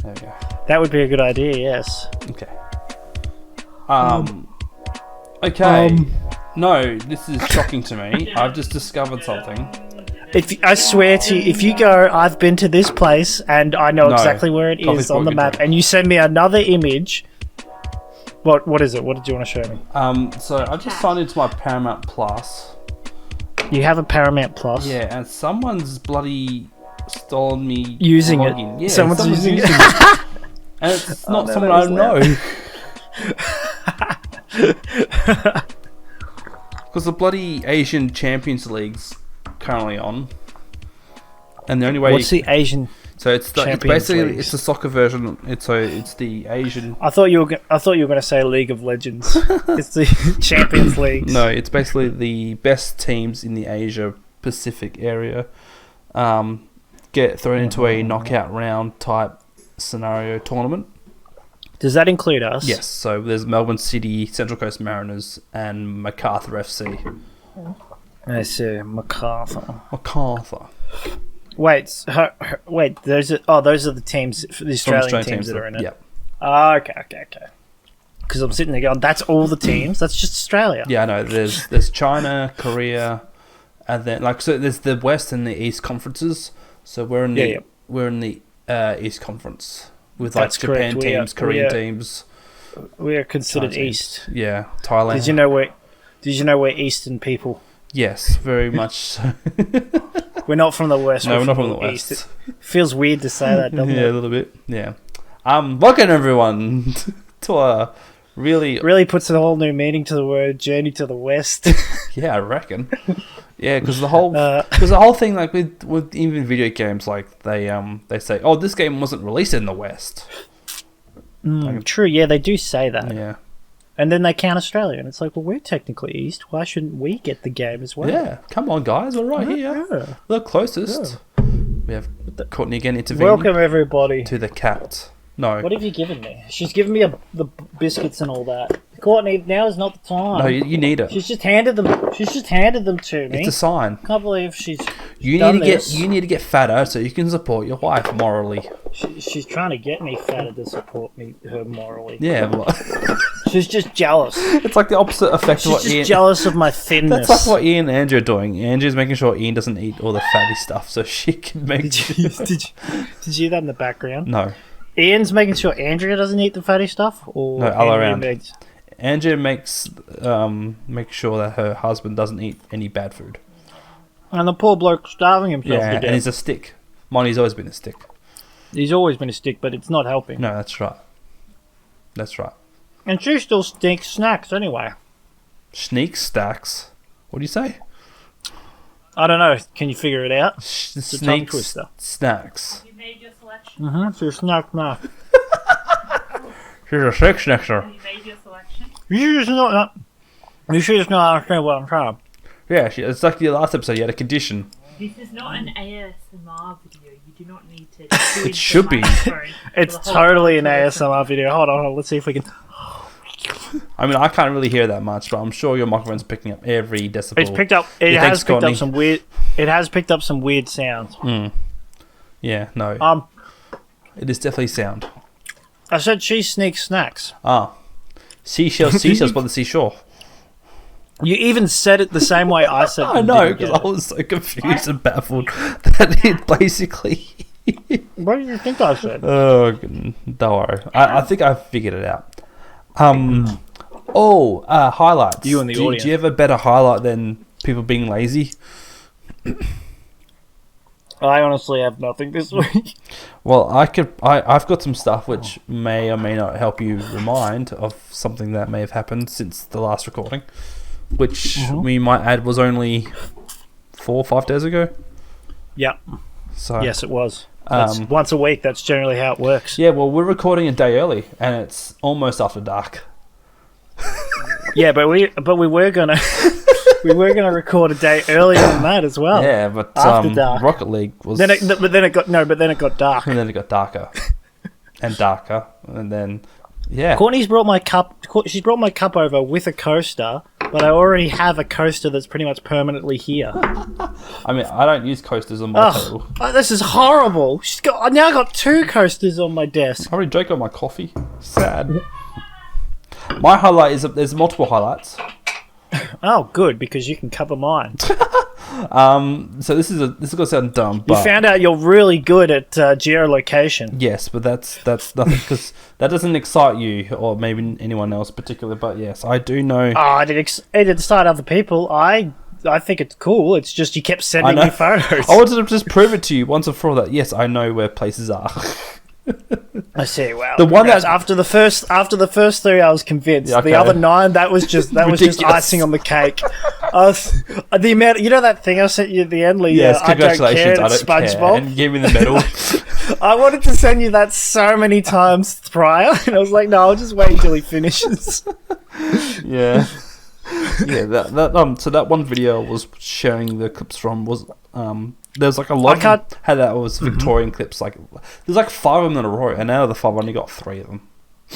There we go. That would be a good idea, yes. Okay. Okay. No, this is shocking to me. I've just discovered something. I swear to you, if you go, I've been to this place and I know exactly where it is on the map, and you send me another image, what is it? What did you want to show me? So I've just signed into my Paramount Plus. You have a Paramount Plus? Yeah, and someone's bloody stolen me using login. it. Yeah, someone's using it. And it's not someone I know. Because the bloody Asian Champions League's currently on, and the only way the Asian? So it's basically it's the soccer version. It's the Asian. I thought you were going to say League of Legends. It's the Champions League. No, it's basically the best teams in the Asia Pacific area get thrown into a knockout round type scenario tournament. Does that include us? Yes. So there's Melbourne City, Central Coast Mariners, and MacArthur FC. I see, MacArthur. Wait, those are the teams, the Australian teams that are in it. Yep. Okay. Because I'm sitting there going, that's all the teams. That's just Australia. Yeah, I know. There's China, Korea, and then so there's the West and the East conferences. So we're in the East Conference with that's Japan correct. teams, Korean teams. We are considered China East. Teams. Yeah, Thailand. Did you know we're Eastern people? Yes, very much so. We're not from the West. No, we're not from the East. West. It feels weird to say that, doesn't it? Yeah, a little bit. Yeah. Welcome everyone to a really puts a whole new meaning to the word journey to the West. Yeah, I reckon. Yeah, because the whole thing, like with even video games, like they say, oh, this game wasn't released in the West. True. Yeah, they do say that. Yeah. And then they count Australia, and it's like, well, we're technically East. Why shouldn't we get the game as well? Yeah, come on, guys, we're right here. Yeah. We're the closest. Yeah. We have Courtney again intervening. Welcome, everybody. To the cat. No. What have you given me? She's given me the biscuits and all that. Courtney, now is not the time. No, you need it. She's just handed them to me. It's a sign. Can't believe she's You need to get fatter so you can support your wife morally. She's trying to get me fatter to support her morally. Yeah, well, she's just jealous. It's like the opposite effect of what She's just jealous of my thinness. That's like what Ian and Andrew are doing. Andrew's making sure Ian doesn't eat all the fatty stuff so she can make... Did you hear that in the background? No. Ian's making sure Andrea doesn't eat the fatty stuff? Or no, all around. Andrea makes sure that her husband doesn't eat any bad food. And the poor bloke's starving himself to death. And he's a stick. Monty's always been a stick. He's always been a stick, but it's not helping. No, that's right. That's right. And she still sneaks snacks anyway. Sneak stacks? What do you say? I don't know. Can you figure it out? Sneak snacks. You made your selection? She's a snack now. She's a sick snacker. You made your selection? You should just not understand what I'm trying. Yeah, it's like the last episode, you had a condition. This is not an ASMR video. You do not need to... It should be. It's totally an ASMR video. Hold on. Let's see if we can... I mean, I can't really hear that much, but I'm sure your microphone's picking up every decibel. It has picked up some weird sounds. Yeah, no. It is definitely sound. I said she sneaks snacks. Seashells by the seashore. You even said it the same way I said it. I know, because I was so confused and baffled that it basically... What did you think I said? Oh, don't worry. I think I figured it out. Highlights. You and the audience. Do you have a better highlight than people being lazy? I honestly have nothing this week. Well, I've got some stuff which may or may not help you remind of something that may have happened since the last recording, which we might add was only 4 or 5 days ago. Yeah. So yes, it was. Once a week. That's generally how it works. Yeah. Well, we're recording a day early, and it's almost after dark. Yeah, but we were gonna record a day earlier than that as well. Yeah, but after dark. Rocket League was. Then it got dark. And then it got darker, and darker, and then yeah. Courtney's brought my cup. She's brought my cup over with a coaster, but but I already have a coaster that's pretty much permanently here. I mean, I don't use coasters on my table. Oh, this is horrible. I now got 2 coasters on my desk. I already drank all my coffee. Sad. My highlight is that there's multiple highlights. Oh, good, because you can cover mine. So this is going to sound dumb, but you found out you're really good at geolocation. yes, but that's nothing, because that doesn't excite you or maybe anyone else particularly. But yes, I do know. Oh, it excite other people. I think it's cool. It's just you kept sending me photos. I wanted to just prove it to you once and for all that yes, I know where places are. I see. Wow. The one that after the first 3, I was convinced. Yeah, okay. The other 9, that was just icing on the cake. The amount, that thing I sent you at the end, Lee. Yes, I don't congratulations. care. It's SpongeBob. And give me the medal. I wanted to send you that so many times prior, and I was like, no, I'll just wait until he finishes. Yeah. So that one video I was sharing the clips from was there's like a lot of how that was Victorian clips, like there's like 5 of them in a row, and out of the 5 I only got 3 of them.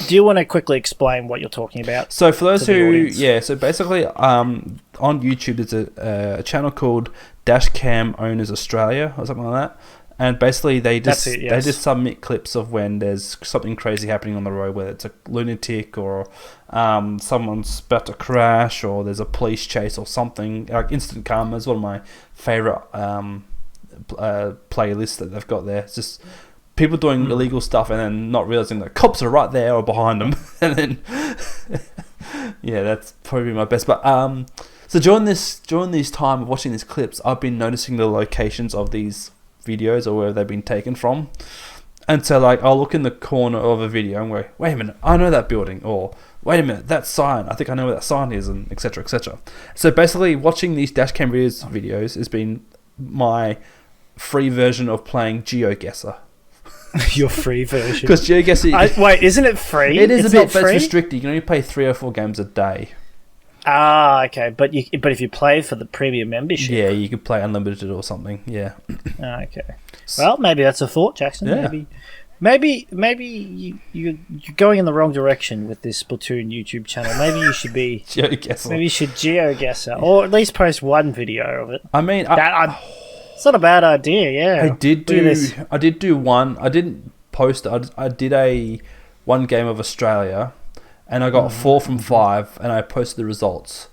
Do you want to quickly explain what you're talking about? So for those so basically on YouTube there's a channel called Dashcam Owners Australia or something like that. And basically, they just submit clips of when there's something crazy happening on the road, whether it's a lunatic or someone's about to crash, or there's a police chase or something. Like Instant Karma is one of my favorite playlists that they've got there. It's just people doing illegal stuff and then not realizing that cops are right there or behind them, and then yeah, that's probably my best. But so during this time of watching these clips, I've been noticing the locations of these videos or where they've been taken from, and so like I'll look in the corner of a video and go, wait a minute, I know that building, or wait a minute, that sign, I think I know where that sign is, and etc. etc. So basically watching these dashcam videos has been my free version of playing GeoGuessr. Your free version, because GeoGuessr wait, isn't it free? It is a bit, but it's restricted. You can only play 3 or 4 games a day. Ah, okay, but if you play for the premium membership, yeah, you could play unlimited or something. Yeah. Okay. Well, maybe that's a thought, Jackson. Yeah. Maybe you're going in the wrong direction with this Splatoon YouTube channel. Maybe you should be GeoGuessr. Maybe you should GeoGuessr, or at least post one video of it. I mean, it's not a bad idea. Yeah. I did do one. I didn't post. I did one game of Australia. And I got 4 from 5, and I posted the results.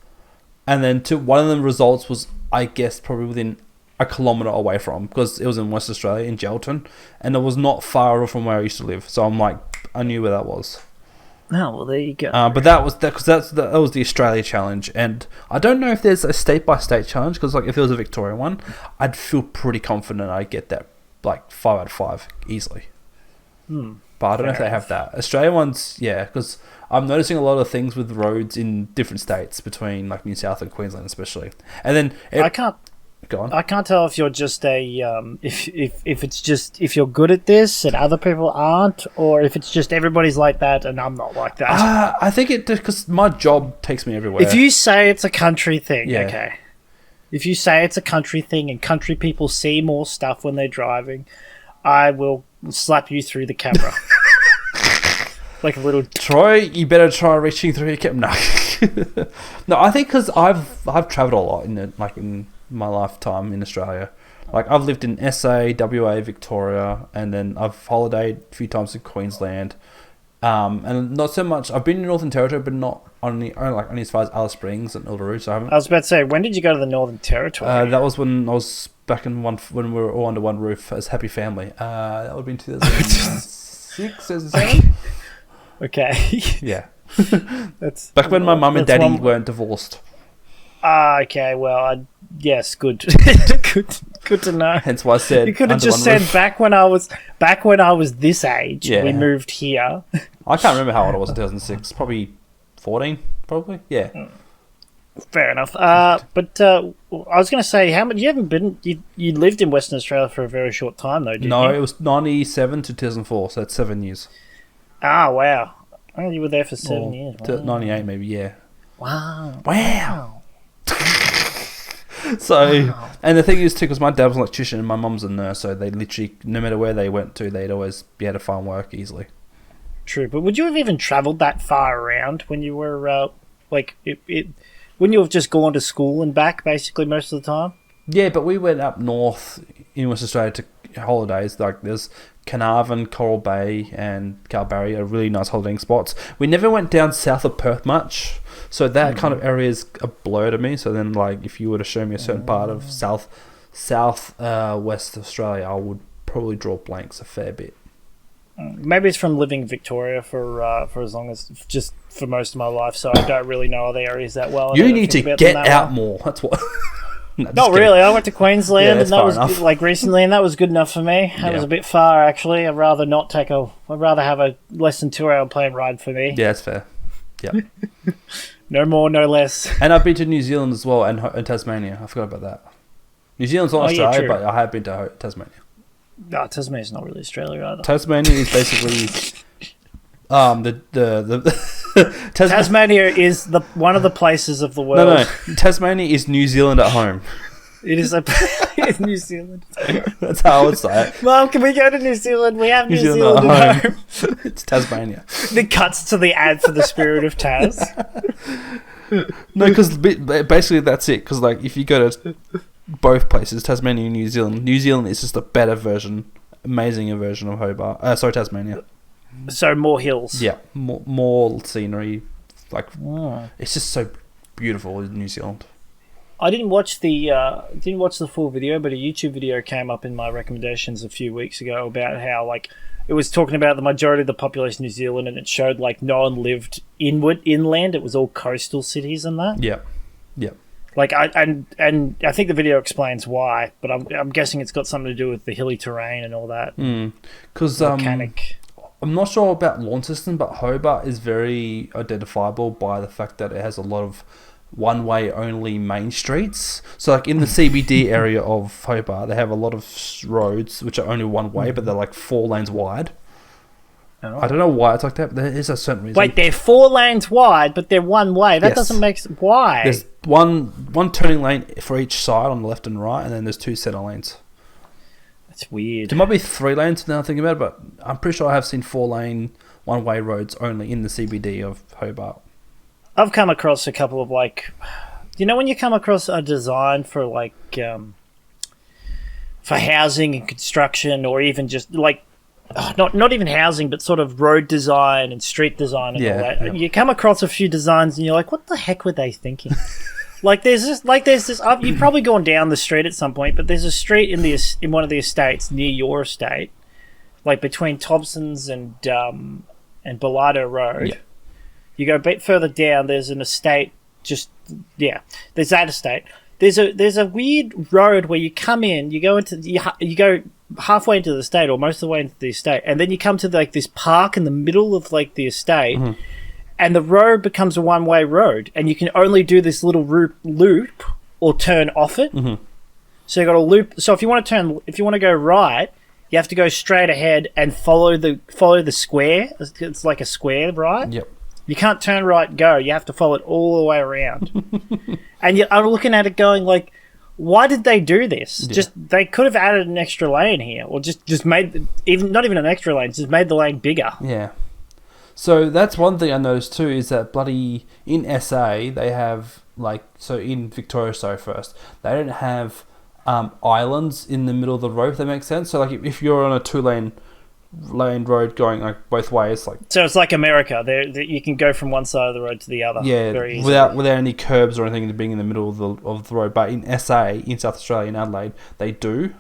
And then one of the results was, I guess, probably within a kilometre away from, because it was in West Australia, in Gelton, and it was not far from where I used to live. So I'm like, I knew where that was. Oh, well, there you go. But that was because that was the Australia challenge, and I don't know if there's a state-by-state challenge, because like if it was a Victorian one, I'd feel pretty confident I'd get that like 5 out of 5 easily. But I don't know if they have that. Australia ones, yeah, because I'm noticing a lot of things with roads in different states between like New South and Queensland, especially. And then I can't tell if you're just if you're good at this and other people aren't, or if it's just everybody's like that and I'm not like that. I think it because my job takes me everywhere. If you say it's a country thing, yeah. Okay. If you say it's a country thing and country people see more stuff when they're driving, I will slap you through the camera. Like a little Troy, you better try reaching through your camera. No, I think because I've travelled a lot in my lifetime in Australia. Like I've lived in SA, WA, Victoria, and then I've holidayed a few times in Queensland. And not so much. I've been in Northern Territory, but not only as far as Alice Springs and Uluru. So I was about to say, when did you go to the Northern Territory? That was when I was back in when we were all under one roof as happy family. That would have been 2006, 2007. Okay. Yeah. That's back when my mum and daddy weren't divorced. Okay. Well, yes, good. good to know. Hence why I said you could have just said back when I was this age. Yeah. We moved here. I can't remember how old I was in 2006. Probably 14. Probably. Yeah. Fair enough. But I was going to say, how much you haven't been? You lived in Western Australia for a very short time, though, didn't you? No, it was 97 to 2004, so that's 7 years. Ah, wow. Oh, you were there for 7 years. Wow. 98, maybe. Yeah. Wow. So, and the thing is too, because my dad was an electrician and my mum's a nurse, so they literally, no matter where they went to, they'd always be able to find work easily. True, but would you have even travelled that far around when you were Wouldn't you have just gone to school and back basically most of the time? Yeah, but we went up north in West Australia to holidays. Like there's Carnarvon, Coral Bay, and Kalbarri are really nice holidaying spots. We never went down south of Perth much, so that kind of area is a blur to me. So then, like, if you were to show me a certain part of West Australia, I would probably draw blanks a fair bit. Maybe it's from living in Victoria for as long as just for most of my life, so I don't really know other areas that well. You need to get out more. That's what. No, not really. I went to Queensland, and that was enough. like recently, and that was good enough for me. That was a bit far, actually. I'd rather have a less than 2 hour plane ride for me. Yeah, that's fair. Yeah. No more, no less. And I've been to New Zealand as well, and Tasmania. I forgot about that. New Zealand's not Australia, but I have been to Tasmania. No, Tasmania's not really Australia either. Tasmania is basically Tasmania is one of the places of the world. No, Tasmania is New Zealand at home. It is it's New Zealand. That's how I would say it. Mom, can we go to New Zealand? We have New Zealand at home. It's Tasmania. It cuts to the ad for the Spirit of Tas. No, because basically that's it. Because like if you go to both places, Tasmania and New Zealand is just a better version, amazinger version of Hobart. Tasmania. So more hills. Yeah, more scenery. Like it's just so beautiful in New Zealand. I didn't watch the full video, but a YouTube video came up in my recommendations a few weeks ago about how like it was talking about the majority of the population of New Zealand, and it showed like no one lived inland. It was all coastal cities and that. Yeah. Like I think the video explains why, but I'm guessing it's got something to do with the hilly terrain and all that. Because volcanic. I'm not sure about Launceston, but Hobart is very identifiable by the fact that it has a lot of one-way only main streets. So like in the CBD area of Hobart, they have a lot of roads which are only one way, but they're like 4 lanes wide. Oh. I don't know why it's like that, but there is a certain reason. Wait, they're 4 lanes wide, but they're one way. That doesn't make sense. Why? There's one turning lane for each side on the left and right, and then there's 2 center lanes. That's weird. There might be 3 lanes now thinking about it, but I'm pretty sure I have seen 4-lane one-way roads only in the CBD of Hobart. I've come across a couple of like, when you come across a design for like for housing and construction, or even just like not even housing, but sort of road design and street design and all that. Yeah. You come across a few designs and you're like, what the heck were they thinking? there's this. You've probably gone down the street at some point, but there's a street in one of the estates near your estate, like between Thompson's and Bellardo Road. Yeah. You go a bit further down, there's an estate. There's that estate. There's a weird road where you come in, you go halfway into the estate, or most of the way into the estate, and then you come to like this park in the middle of like the estate, and the road becomes a one-way road, and you can only do this little loop or turn off it. So you got a loop. So if you want to go right, you have to go straight ahead and follow the square. It's like a square, right? Yep. You can't turn right and go. You have to follow it all the way around. And I'm looking at it going like, why did they do this? Yeah. They could have added an extra lane here, or just made not even an extra lane, just made the lane bigger. Yeah. So that's one thing I noticed too, is that bloody in SA they have in Victoria first, they don't have islands in the middle of the road. If that makes sense. So like if you're on a 2-lane road going like both ways, like so it's like America. You can go from one side of the road to the other. Yeah, very without any curbs or anything being in the middle of the road. But in SA, in South Australia, in Adelaide, they do.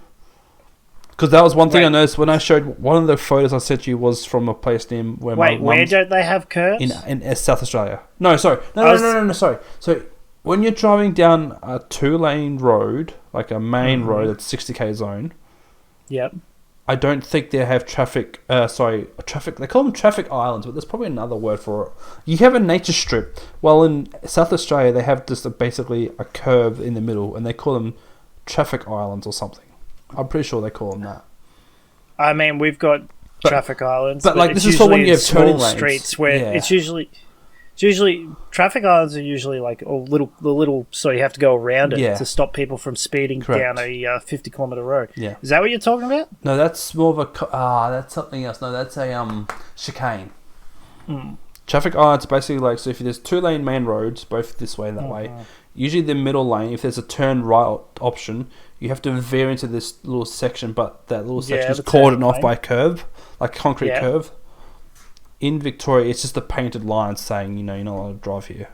Because that was one thing I noticed when I showed one of the photos I sent you was from a place near where where don't they have curbs in South Australia? No, sorry, no, sorry. So when you're driving down a 2-lane road, like a main road that's 60k zone. Yep. I don't think they have traffic. They call them traffic islands, but there's probably another word for it. You have a nature strip. Well, in South Australia, they have just basically a curve in the middle, and they call them traffic islands or something. I'm pretty sure they call them that. I mean, we've got traffic islands, but like this is for when you have turning lanes. Streets where it's usually traffic islands are usually like the little, so you have to go around it to stop people from speeding down a 50-kilometer road. Yeah, is that what you're talking about? No, that's more of a that's something else. No, that's a chicane. Traffic islands are basically like, so if there's 2-lane main roads, both this way and that way, usually the middle lane, if there's a turn right option, you have to veer into this little section, but that little section is cordoned off by a curve, like concrete curve. In Victoria, it's just the painted lines saying, you're not allowed to drive here.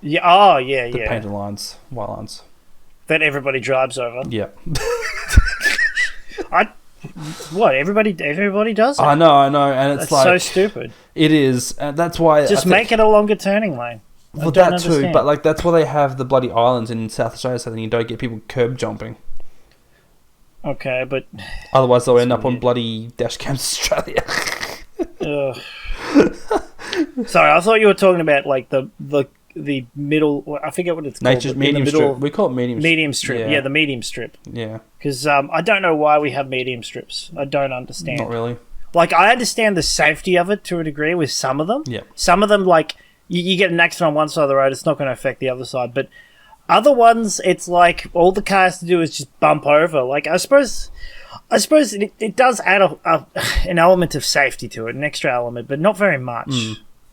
Yeah, The painted lines, white lines. That everybody drives over. Yeah. Everybody does it? I know, and it's that's so stupid. It is, and that's why... Just make it a longer turning lane. Well, that too, but that's why they have the bloody islands in South Australia, so then you don't get people curb jumping. Okay, but... Otherwise they'll end up on bloody dash cams Australia. Sorry, I thought you were talking about like the middle. I forget what it's called. Nature's medium strip. We call it medium strip. Yeah, the medium strip. Yeah. Because I don't know why we have medium strips. I don't understand. Not really. Like, I understand the safety of it to a degree with some of them. Yeah. Some of them, like, you get an accident on one side of the road, it's not going to affect the other side. But other ones, it's like all the car has to do is just bump over. Like, I suppose it does add an element of safety to it, an extra element, but not very much.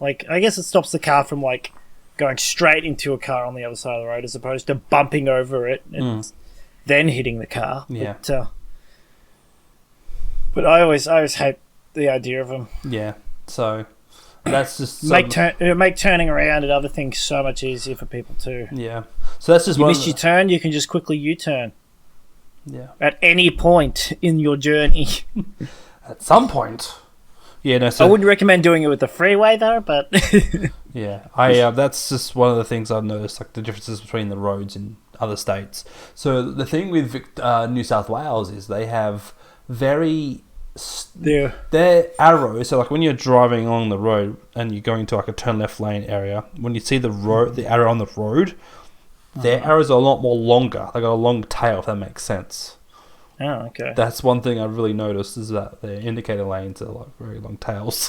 Like, I guess it stops the car from, like, going straight into a car on the other side of the road as opposed to bumping over it and then hitting the car. Yeah. But I always hate the idea of them. Yeah. So that's just make turning around and other things so much easier for people too. Yeah. So that's just you miss your turn, you can just quickly U-turn. Yeah. At any point in your journey. At some point. Yeah, no. So I wouldn't recommend doing it with the freeway though, but yeah, that's just one of the things I've noticed, like the differences between the roads in other states. So the thing with New South Wales is they have their arrows. So like when you're driving along the road and you're going to like a turn left lane area, when you see the arrow on the road, their arrows are a lot more longer. They got a long tail, if that makes sense. Oh, okay. That's one thing I've really noticed is that their indicator lanes are like very long tails.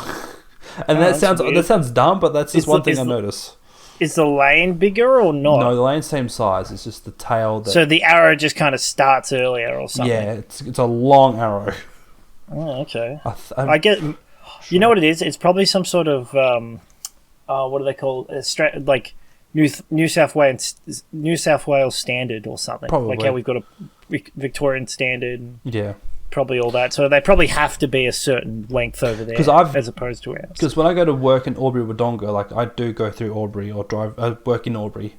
And that sounds dumb, but that's just one thing I notice. Is the lane bigger or not? No, the lane's same size. It's just the tail. So the arrow just kind of starts earlier or something. Yeah, it's a long arrow. Oh, okay. I get. You know what it is? It's probably some sort of what do they call it? Like New South Wales standard or something. Probably. Like how we've got a Victorian standard. Yeah. Probably all that. So they probably have to be a certain length over there as opposed to ours. Because when I go to work in Albury Wodonga, like I do go through Albury or work in Albury,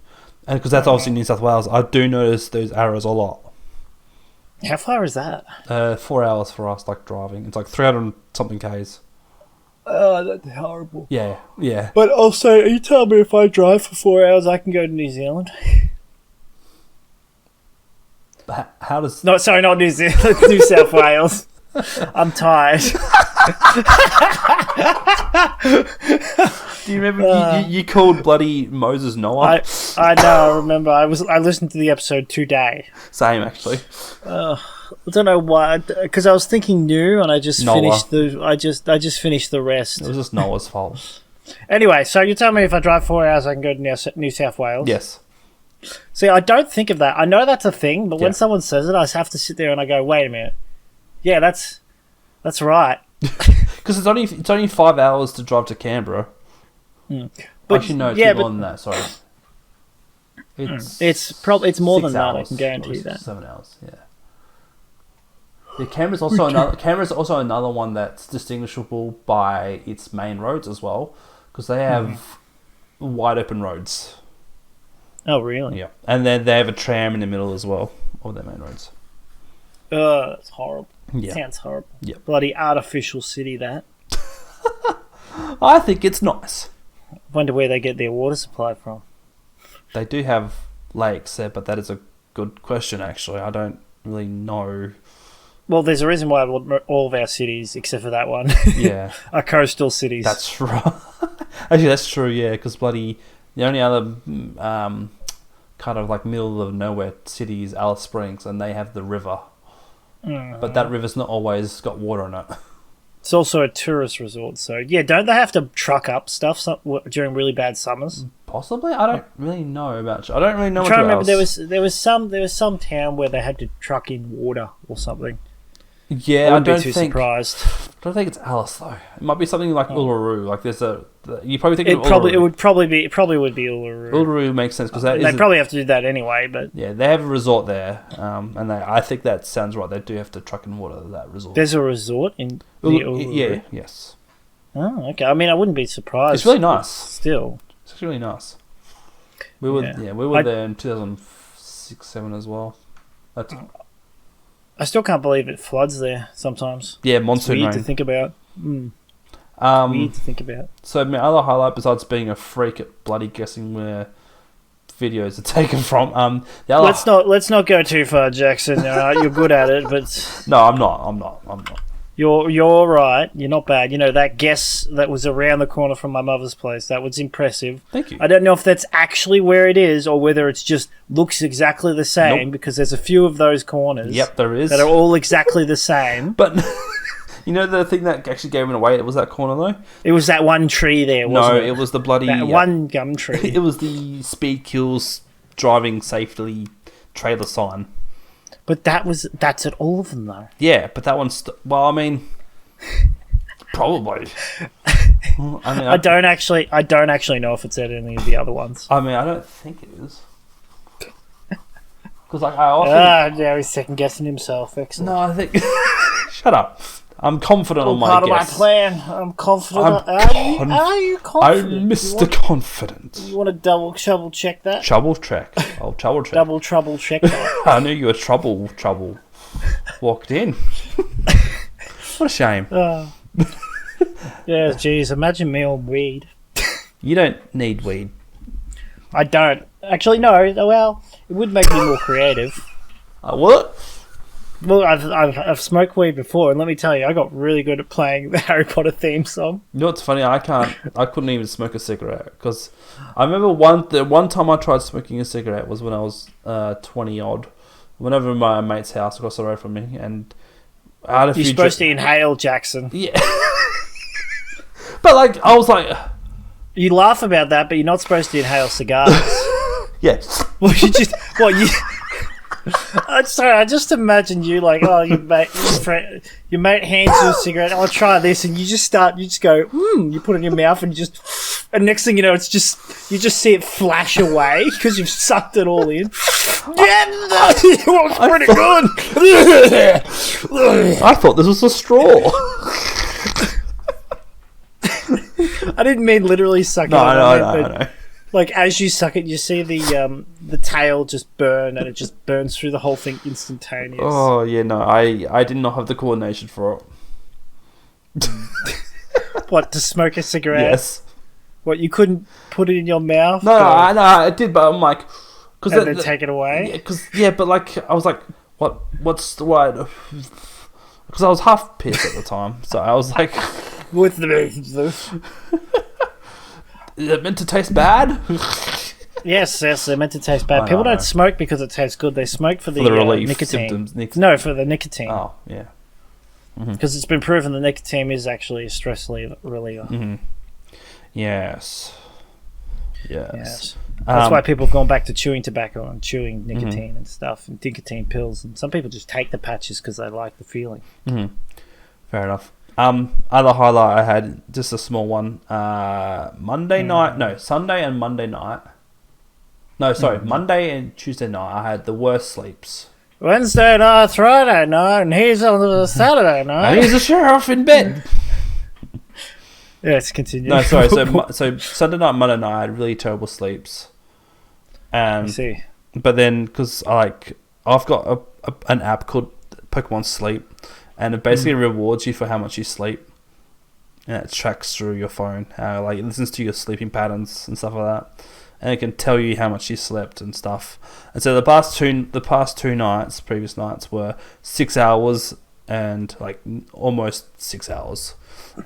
and because that's obviously New South Wales, I do notice those arrows a lot. How far is that? 4 hours for us, like driving. It's like 300 something k's. Oh, that's horrible. Yeah. But also, are you telling me if I drive for 4 hours, I can go to New Zealand? How does... No, sorry, not New Zealand. New South Wales. I'm tired. Do you remember you called bloody Moses Noah? I know, I remember. I listened to the episode today. Same, actually. I don't know why, because I was thinking new, and I just finished the rest. It was just Noah's fault. Anyway, so you tell me if I drive 4 hours, I can go to New South Wales? Yes. See, I don't think of that. I know that's a thing, but when someone says it, I have to sit there and I go, wait a minute. Yeah, that's right. Because it's only 5 hours to drive to Canberra. But, actually, no, it's more than that. Sorry, it's more than that. Hours. I can guarantee that. 7 hours. Yeah. Canberra's also another one that's distinguishable by its main roads as well, because they have wide open roads. Oh, really? Yeah, and then they have a tram in the middle as well of their main roads. That's horrible. Yeah. Sounds horrible. Yeah. Bloody artificial city, that. I think it's nice. Wonder where they get their water supply from. They do have lakes there, but that is a good question, actually. I don't really know. Well, there's a reason why all of our cities, except for that one, are coastal cities. That's right. Actually, that's true, yeah, because bloody... The only other kind of like middle of nowhere city is Alice Springs, and they have the river. But that river's not always got water in it. It's also a tourist resort, so yeah, don't they have to truck up stuff during really bad summers? Possibly, I don't really know about. I don't really know. I'm trying to remember. There was some town where they had to truck in water or something. Yeah, I wouldn't be too surprised. I don't think it's Alice though. It might be something like Uluru. Like there's you probably think it of Uluru. It probably would be Uluru. Uluru makes sense because they probably have to do that anyway. But yeah, they have a resort there, and I think that sounds right. They do have to truck and water that resort. There's a resort in Uluru. Yeah, yes. Oh, okay. I mean, I wouldn't be surprised. It's really nice. Still, it's really nice. We were there in 2006-07 as well. I still can't believe it floods there sometimes. Yeah, monsoon weird rain. to think about. Weird to think about. So my other highlight, besides being a freak at bloody guessing where videos are taken from, let's not go too far, Jackson. You're good at it, but no, I'm not. You're right. You're not bad. You know, that guess that was around the corner from my mother's place, that was impressive. Thank you. I don't know if that's actually where it is or whether it's just looks exactly the same because there's a few of those corners. Yep, there is. That are all exactly the same. But you know the thing that actually gave it away? It was that corner though? It was that one tree there, wasn't it? No, it was the bloody... That one gum tree. It was the speed kills driving safely trailer sign. But that's at all of them though. Yeah, but that one's probably. I don't actually know if it's at any of the other ones. I mean, I don't think it is. Because I often. Now he's second guessing himself. Excellent. No, I think. Shut up. I'm confident on my part guess. of my plan. I'm confident. Are you confident? I'm Mr. Confident. You want to double check that? Double check. Oh, trouble check. Double trouble check that. I knew you were trouble. Walked in. What a shame. Yeah, geez. Imagine me on weed. You don't need weed. I don't. Actually, no. Well, it would make me more creative. What? Well, I've smoked weed before, and let me tell you, I got really good at playing the Harry Potter theme song. You know what's funny? I couldn't even smoke a cigarette because I remember one time I tried smoking a cigarette was when I was 20 odd. Went over to my mate's house across the road from me, and I had a few. You're supposed to inhale, Jackson. Yeah. But like, I was like, you laugh about that, but you're not supposed to inhale cigars. Yes. Well, I just imagine you like, your mate hands you a cigarette. I'll try this, and you just go, you put it in your mouth, and and next thing you know, it's just you just see it flash away because you've sucked it all in. Yeah, it was pretty good. I thought this was a straw. I didn't mean literally suck it. No, no. Like as you suck it, you see the tail just burn, and it just burns through the whole thing instantaneous. Oh yeah, no, I did not have the coordination for it. What, to smoke a cigarette? Yes. What, you couldn't put it in your mouth? No, I did, but I'm like, and then take it away. But like I was like, what's the word? Because I was half pissed at the time, so I was like, with the is it meant to taste bad? Yes, they're meant to taste bad. People don't smoke because it tastes good. They smoke for the relief nicotine. symptoms. No, for the nicotine. Oh, yeah. Because it's been proven the nicotine is actually a stress reliever. Mm-hmm. Yes. That's why people have gone back to chewing tobacco and chewing nicotine and stuff, and nicotine pills. And some people just take the patches because they like the feeling. Mm-hmm. Fair enough. Other highlight I had, just a small one. Sunday and Monday night. No, sorry, Monday and Tuesday night. I had the worst sleeps. Wednesday night, Friday night, and he's on the Saturday night. And he's a sheriff in bed. Yes, continue. No, sorry. So Sunday night, Monday night, I had really terrible sleeps. I see. But then, because I've got an app called Pokemon Sleep, and it basically rewards you for how much you sleep, and it tracks through your phone, how it listens to your sleeping patterns and stuff like that, and it can tell you how much you slept and stuff. And so the past two nights, previous nights, were 6 hours and almost 6 hours,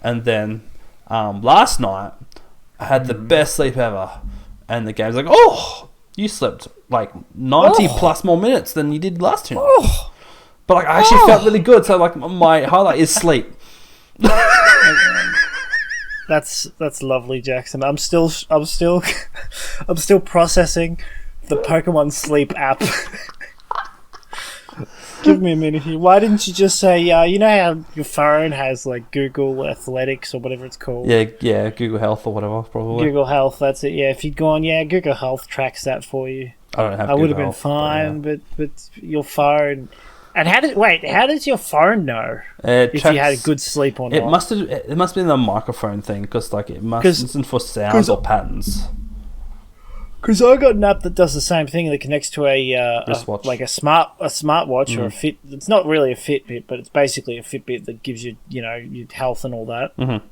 and then last night I had the best sleep ever, and the game's like, oh, you slept 90 plus more minutes than you did last two nights. But I actually felt really good, so my highlight is sleep. That's lovely, Jackson. I'm still processing the Pokemon Sleep app. Give me a minute here. Why didn't you just say, you know how your phone has like Google Athletics or whatever it's called? Yeah, Google Health or whatever, probably. Google Health, that's it. Yeah, if you'd gone, Google Health tracks that for you. I don't have I Google would have been Health, fine, but your phone. And how does your phone know if you had good sleep or not? It must be the microphone thing, because like it must listen for sounds or patterns. Because I got an app that does the same thing that connects to a wristwatch, like a smartwatch or a fit. It's not really a Fitbit, but it's basically a Fitbit that gives you your health and all that. Mm-hmm.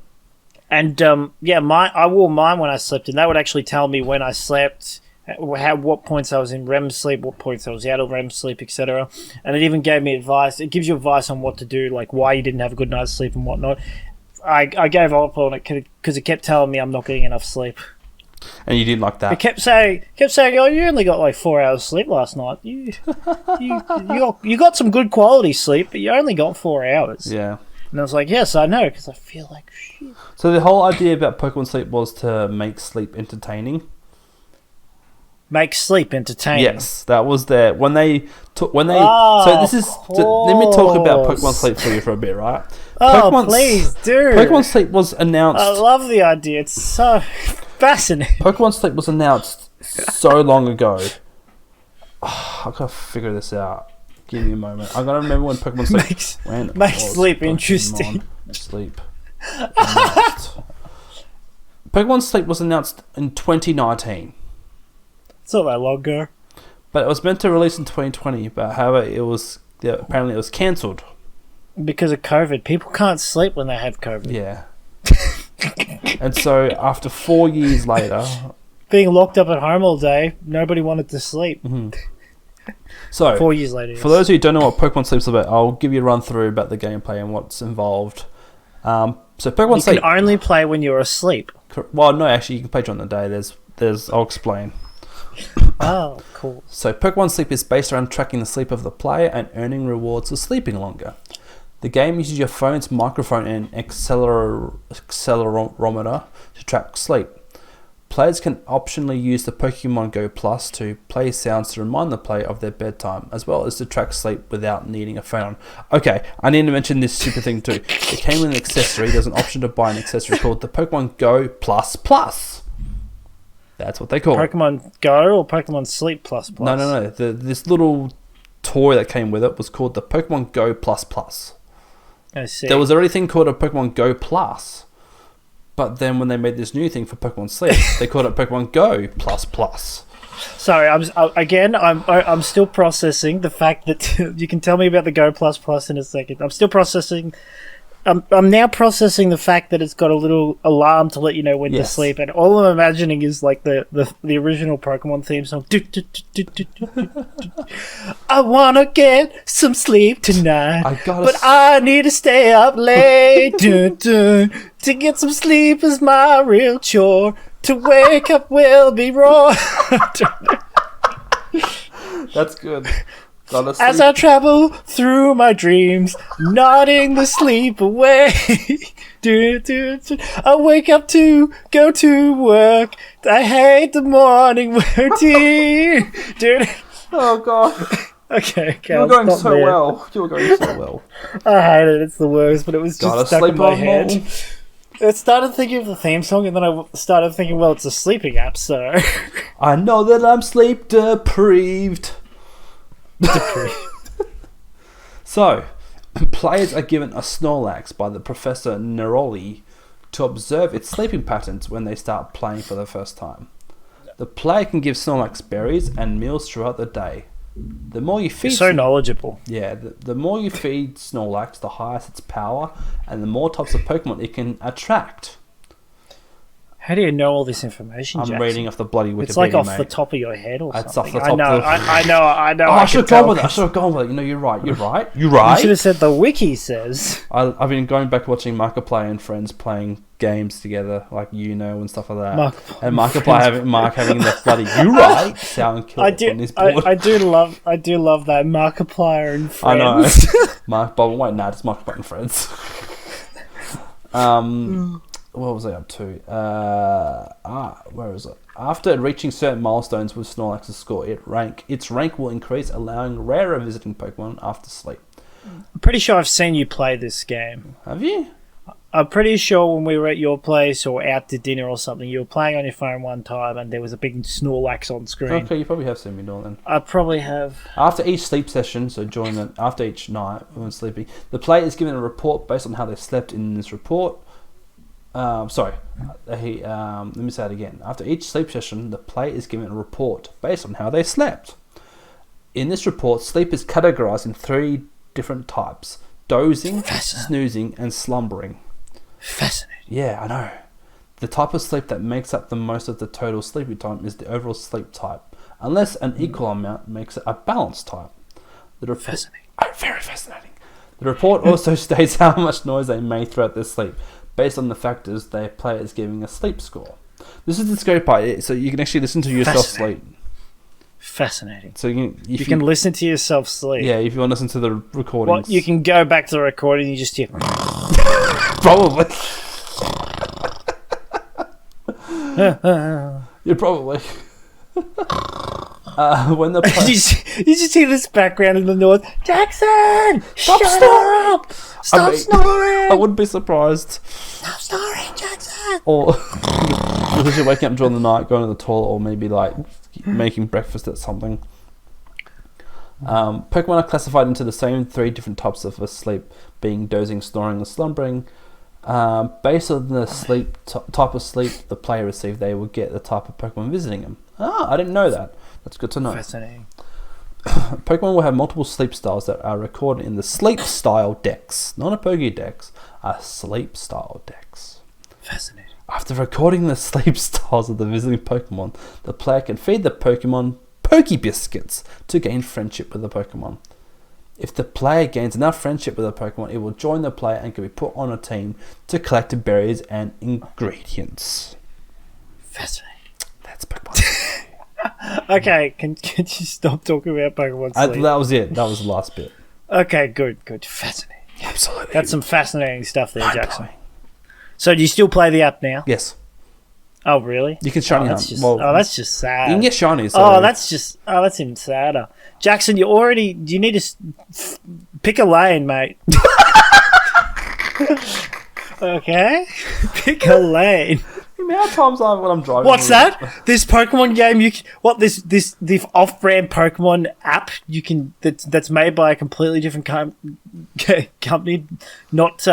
And I wore mine when I slept, and that would actually tell me when I slept, what points I was in REM sleep, what points I was out of REM sleep, etc. And it even gave me advice. It gives you advice on what to do, like why you didn't have a good night's sleep and whatnot. I gave up on it because it kept telling me I'm not getting enough sleep. And you didn't like that. It kept saying, oh, you only got like 4 hours sleep last night. You got some good quality sleep, but you only got 4 hours. Yeah. And I was like, yes, I know, because I feel like shit. So the whole idea about Pokemon Sleep was to make sleep entertaining. Make sleep entertaining. Yes, that was there let me talk about Pokemon Sleep for you for a bit, right? Please do. Pokemon Sleep was announced. I love the idea. It's so fascinating. Pokemon Sleep was announced so long ago. I gotta figure this out. Give me a moment. I gotta remember when Pokemon Sleep makes sleep interesting. Sleep. Pokemon Sleep was announced in 2019. It's not that long ago. But it was meant to release in 2020. But however, apparently it was cancelled because of COVID. People can't sleep when they have COVID. Yeah. And so after 4 years later, being locked up at home all day, nobody wanted to sleep. Mm-hmm. So 4 years later, for those who don't know what Pokemon Sleep's about, I'll give you a run through about the gameplay and what's involved. So Pokemon Sleep, you can only play when you're asleep. Well, no, actually, you can play during the day. I'll explain. Oh, cool. So Pokemon Sleep is based around tracking the sleep of the player and earning rewards for sleeping longer. The game uses your phone's microphone and accelerometer to track sleep. Players can optionally use the Pokemon Go Plus to play sounds to remind the player of their bedtime, as well as to track sleep without needing a phone. Okay, I need to mention this super thing too. It came with an accessory. There's an option to buy an accessory called the Pokemon Go Plus Plus. That's what they call it. Pokemon Go or Pokemon Sleep Plus Plus? No. This little toy that came with it was called the Pokemon Go Plus Plus. I see. There was already a thing called a Pokemon Go Plus, but then when they made this new thing for Pokemon Sleep, they called it Pokemon Go Plus Plus. Sorry, I'm still processing the fact that you can tell me about the Go Plus Plus in a second. I'm still processing. I'm now processing the fact that it's got a little alarm to let you know when to sleep, and all I'm imagining is like the original Pokemon theme song. I wanna get some sleep tonight, I need to stay up late. To get some sleep is my real chore. To wake up will be raw. That's good. As I travel through my dreams, nodding the sleep away. I wake up to go to work. I hate the morning routine. Oh God. Okay, you were going so well. You were going so well. I hate it. It's the worst, but it was just stuck in my head. More. I started thinking of the theme song, and then I started thinking, well, it's a sleeping app, so... I know that I'm sleep deprived. So, players are given a Snorlax by the Professor Neroli to observe its sleeping patterns when they start playing for the first time. The player can give Snorlax berries and meals throughout the day. The more you feed... You're so knowledgeable. Yeah, the more you feed Snorlax, the higher its power, and the more types of Pokemon it can attract. How do you know all this information, I'm reading off the bloody Wikipedia, It's like off mate. the top of your head or it's something. Off the top I know. Oh, I should have gone with it. You know, you're right. You should have said the wiki says. I've been going back watching Markiplier and friends playing games together, like and stuff like that. Mark having the bloody "you right" sound killer on his board. I do love that Markiplier and friends. I know. It's Markiplier and friends. what was I up to? Where is it? After reaching certain milestones with Snorlax's score, its rank will increase, allowing rarer visiting Pokemon after sleep. I'm pretty sure I've seen you play this game. Have you? I'm pretty sure when we were at your place or out to dinner or something, you were playing on your phone one time and there was a big Snorlax on screen. Okay, you probably have seen me do it then. I probably have. After each sleep session, so after each night when sleeping, the player is given a report based on how they slept. In this report, let me say it again. After each sleep session, the player is given a report based on how they slept. In this report, sleep is categorized in 3 different types: dozing, snoozing, and slumbering. Fascinating. Yeah, I know. The type of sleep that makes up the most of the total sleeping time is the overall sleep type, unless an equal amount makes it a balanced type. Fascinating. Very fascinating. The report also states how much noise they made throughout their sleep, based on the factors their player is giving a sleep score. This is the scary part, so you can actually listen to yourself sleep. Fascinating. So you can listen to yourself sleep. Yeah, if you want to listen to the recordings. Well, you can go back to the recording and you just hear... Probably. Yeah, probably. When the you just hear this background in the north. Jackson! Stop Shut snoring! up! Stop snoring! I wouldn't be surprised. Stop snoring, Jackson! Or because you're waking up during the night, going to the toilet, or maybe like making breakfast at something. Pokemon are classified into the same 3 different types of sleep, being dozing, snoring, and slumbering. Based on the sleep type of sleep the player received, they will get the type of Pokemon visiting them. I didn't know that. That's good to know. Fascinating. Pokemon will have multiple sleep styles that are recorded in the sleep style dex, not a Pokédex, a sleep style dex. Fascinating. After recording the sleep styles of the visiting Pokemon, the player can feed the Pokemon Poke Biscuits to gain friendship with the Pokemon. If the player gains enough friendship with a Pokemon, it will join the player and can be put on a team to collect berries and ingredients. Fascinating. That's Pokemon. Okay, can you stop talking about Pokemon sleep? That was it. That was the last bit. Okay, good. Fascinating. Absolutely. That's some fascinating stuff there, Jackson. Mind-blowing. So do you still play the app now? Yes. Oh, really? You can shiny hunt. That's just sad. You can get shinies. So that's even sadder. Jackson, you need to pick a lane, mate. Okay? Pick a lane. The amount of times when I'm driving. What's that? This Pokemon game the off-brand Pokemon app that's made by a completely different company, not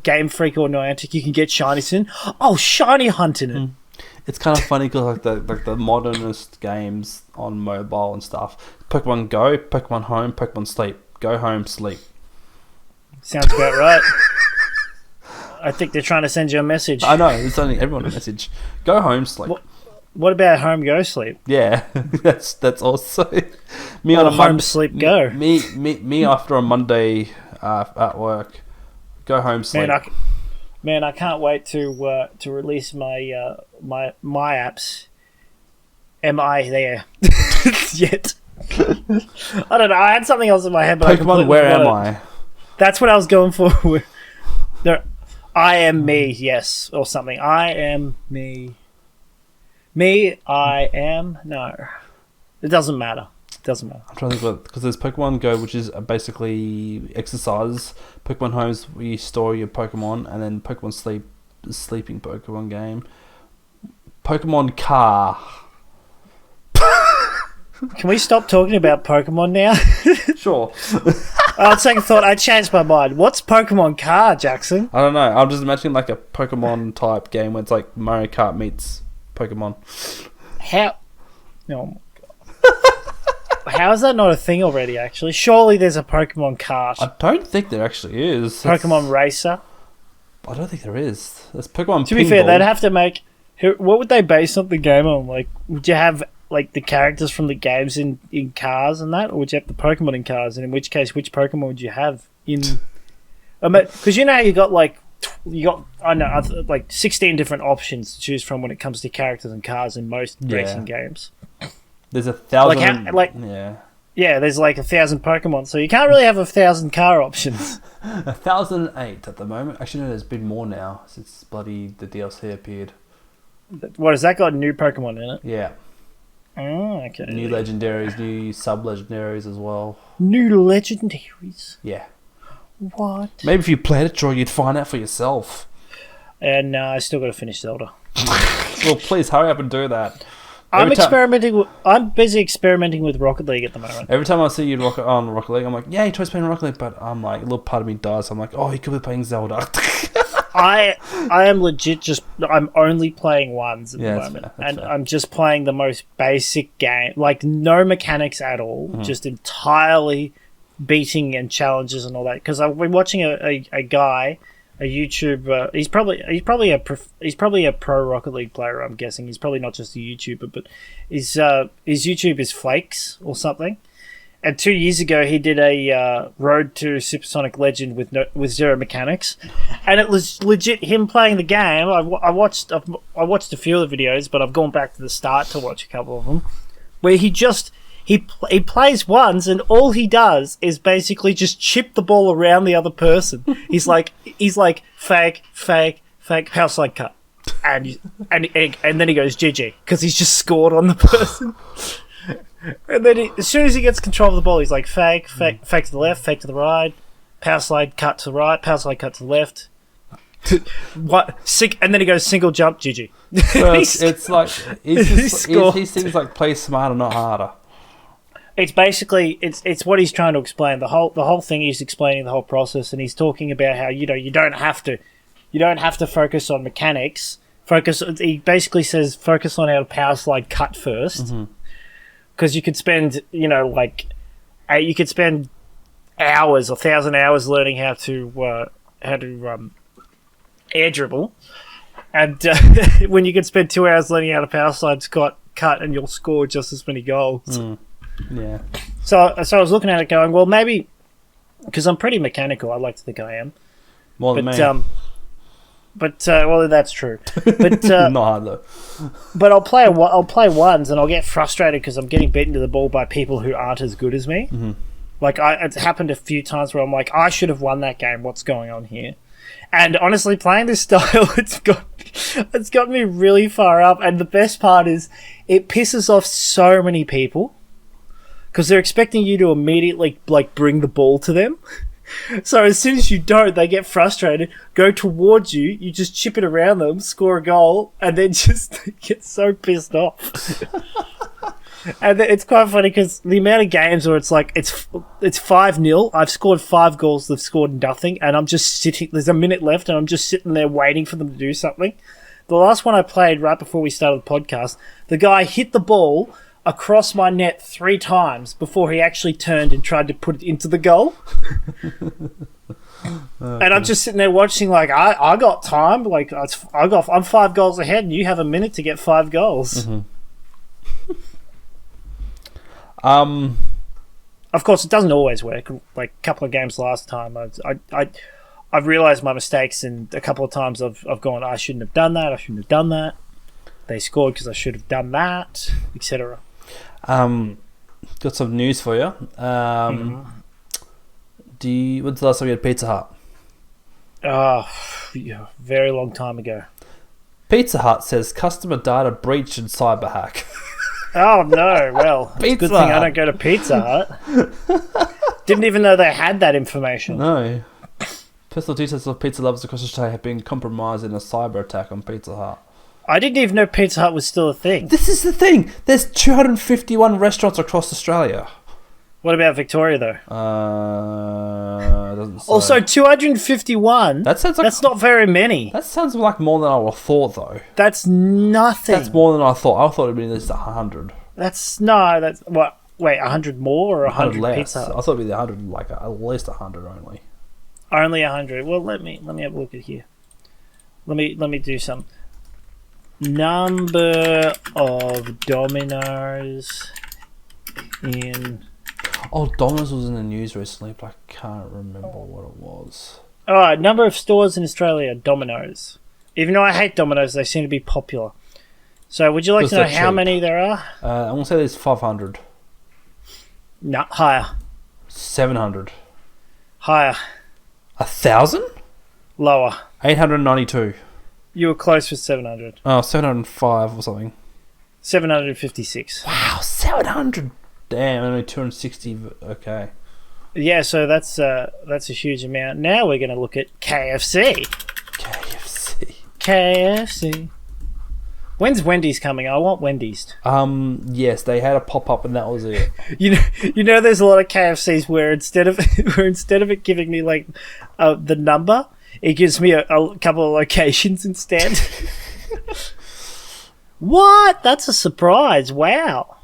Game Freak or Niantic. You can get shinies in. Oh, shiny hunting it. It's kind of funny because the modernist games on mobile and stuff. Pokemon Go, Pokemon Home, Pokemon Sleep. Go home, sleep. Sounds about right. I think they're trying to send you a message. I know, it's sending everyone a message. Go home, sleep. What about home, go, sleep? Yeah, that's also me or on a home, sleep, go. Me after a Monday at work. Go home, sleep. Man, I can't wait to release my my apps. Am I there yet? I don't know. I had something else in my head. But Pokemon, where am I? That's what I was going for. I am me, yes, or something. I am me. Me, I am, no. It doesn't matter. I'm trying to think about it, because there's Pokemon Go, which is basically exercise. Pokemon Home's where you store your Pokemon, and then Pokemon Sleep, the sleeping Pokemon game. Pokemon Car. Can we stop talking about Pokemon now? Sure. On second thought, I changed my mind. What's Pokemon Car, Jackson? I don't know. I'm just imagining like a Pokemon type game where it's like Mario Kart meets Pokemon. How? Oh my god. How is that not a thing already, actually? Surely there's a Pokemon Kart. I don't think there actually is. Pokemon Racer? I don't think there is. There's Pokemon To be fair, they'd have to make... What would they base up the game on? Like, would you have... like the characters from the games in cars and that, or would you have the Pokemon in cars? And in which case, which Pokemon would you have in? Because you know you got like 16 different options to choose from when it comes to characters and cars in most racing games. There's 1,000. Yeah. Yeah, there's like 1,000 Pokemon, so you can't really have 1,000 car options. 1,008 at the moment. Actually, no, there's been more now since bloody the DLC appeared. What, has that got new Pokemon in it? Yeah. Oh, okay. New legendaries, new sub-legendaries as well. New legendaries? Yeah. What? Maybe if you played it, Troy, you'd find out for yourself. And no, I still got to finish Zelda. Well, please hurry up and do that. I'm busy experimenting with Rocket League at the moment. Every time I see you on Rocket League, I'm like, yeah, Troy's playing Rocket League, but I'm like, a little part of me dies. I'm like, oh, he could be playing Zelda. I am legit I'm only playing ones at the moment. That's fair. I'm just playing the most basic game. Like, no mechanics at all. Just entirely beating and challenges and all that. Because I've been watching a guy, a YouTuber. He's probably a pro Rocket League player. I'm guessing he's probably not just a YouTuber, but his YouTube is Flakes or something. And 2 years ago, he did a Road to Supersonic Legend with zero mechanics, and it was legit him playing the game. I watched a few of the videos, but I've gone back to the start to watch a couple of them, where he plays ones, and all he does is basically just chip the ball around the other person. He's like fake, power slide cut, and then he goes GG because he's just scored on the person. And then as soon as he gets control of the ball, he's like fake to the left, fake to the right, power slide cut to the right, power slide cut to the left. And then he goes single jump, GG. So it's like he seems like play smarter, not harder. It's basically it's what he's trying to explain. The whole thing, he's explaining the whole process, and he's talking about how you don't have to focus on mechanics. He basically says focus on how to power slide cut first. Mm-hmm. Because you could spend, hours, 1,000 hours learning how to air dribble, and when you could spend 2 hours learning how to power slide cut, and you'll score just as many goals. Yeah. So I was looking at it, going, well, maybe because I'm pretty mechanical. I like to think I am. More than me. Well, that's true. But not hard though. But I'll play ones, and I'll get frustrated because I'm getting beaten to the ball by people who aren't as good as me. Mm-hmm. Like it's happened a few times where I'm like, I should have won that game. What's going on here? And honestly, playing this style, it's got me really far up. And the best part is, it pisses off so many people because they're expecting you to immediately bring the ball to them. So as soon as you don't, they get frustrated, go towards you, you just chip it around them, score a goal, and then just get so pissed off. And it's quite funny because the amount of games where it's like it's 5-0, I've scored 5 goals, they've scored nothing, and I'm just sitting. There's a minute left, and I'm just sitting there waiting for them to do something. The last one I played right before we started the podcast, the guy hit the ball across my net 3 times before he actually turned and tried to put it into the goal. And I'm just sitting there watching, like, I got time. Like, I'm 5 goals ahead, and you have a minute to get 5 goals. Mm-hmm. Of course, it doesn't always work. Like a couple of games last time, I've realised my mistakes, and a couple of times I've gone, I shouldn't have done that. They scored because I should have done that, etc. Got some news for you. When's the last time you had Pizza Hut? Yeah, very long time ago. Pizza Hut says customer data breach and cyber hack. Oh no! Well, it's a good thing I don't go to Pizza Hut. Didn't even know they had that information. No. Personal details of pizza lovers across Australia have been compromised in a cyber attack on Pizza Hut. I didn't even know Pizza Hut was still a thing. This is the thing. There's 251 restaurants across Australia. What about Victoria, though? Doesn't say. Also, 251? That's not very many. That sounds like more than I would have thought, though. That's nothing. That's more than I thought. I thought it would be at least 100. That's what? Wait, 100 more or 100 less? Pizza Hut? I thought it would be 100, like at least 100 only. Only 100. Well, let me have a look at here. Let me do some. Number of Domino's in... Oh, Domino's was in the news recently, but I can't remember what it was. Alright, number of stores in Australia, Domino's. Even though I hate Domino's, they seem to be popular. So would you like to know how many there are? I'm going to say there's 500. No, higher. 700. Higher. 1,000? Lower. 892. You were close with 700. Oh, 705 or something. 756. Wow, 700. Damn, only 260. Okay. Yeah, so that's a huge amount. Now we're going to look at KFC. KFC. When's Wendy's coming? I want Wendy's. Yes, they had a pop up and that was it. You know, there's a lot of KFCs where instead of it giving me like the number, it gives me a couple of locations instead. What? That's a surprise! Wow,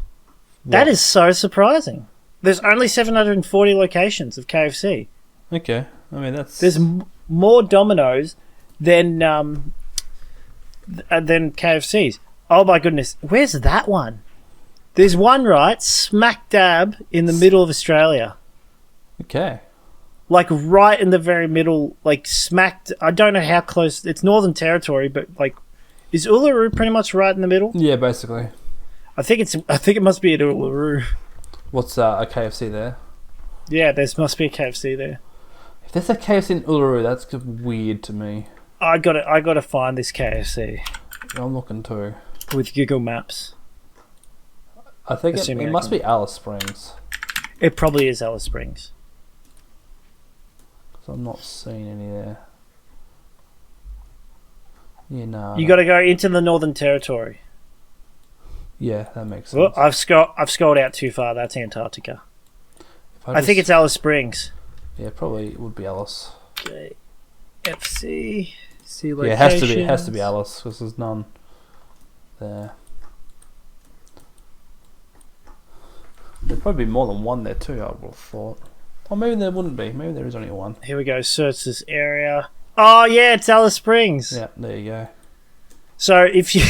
that is so surprising. There's only 740 locations of KFC. Okay, I mean there's more Domino's than KFC's. Oh my goodness, where's that one? There's one right smack dab in the middle of Australia. Okay. Like right in the very middle, like smacked. I don't know how close. It's Northern Territory, but like, is Uluru pretty much right in the middle? Yeah, basically. I think it must be at Uluru. What's a KFC there? Yeah, there must be a KFC there. If there's a KFC in Uluru, that's weird to me. I gotta find this KFC. I'm looking too. With Google Maps. I think it must be Alice Springs. It probably is Alice Springs. So I'm not seeing any there. Yeah, no. You got to go into the Northern Territory. Yeah, that makes sense. Well, I've scrolled out too far. That's Antarctica. I think it's Alice Springs. Yeah, probably it would be Alice. Okay. FC. See locations. Yeah, it has to be Alice because there's none there. There'd probably be more than one there too, I would have thought. Or maybe there wouldn't be. Maybe there is only one. Here we go. Search this area. Oh yeah, it's Alice Springs. Yeah, there you go. So if you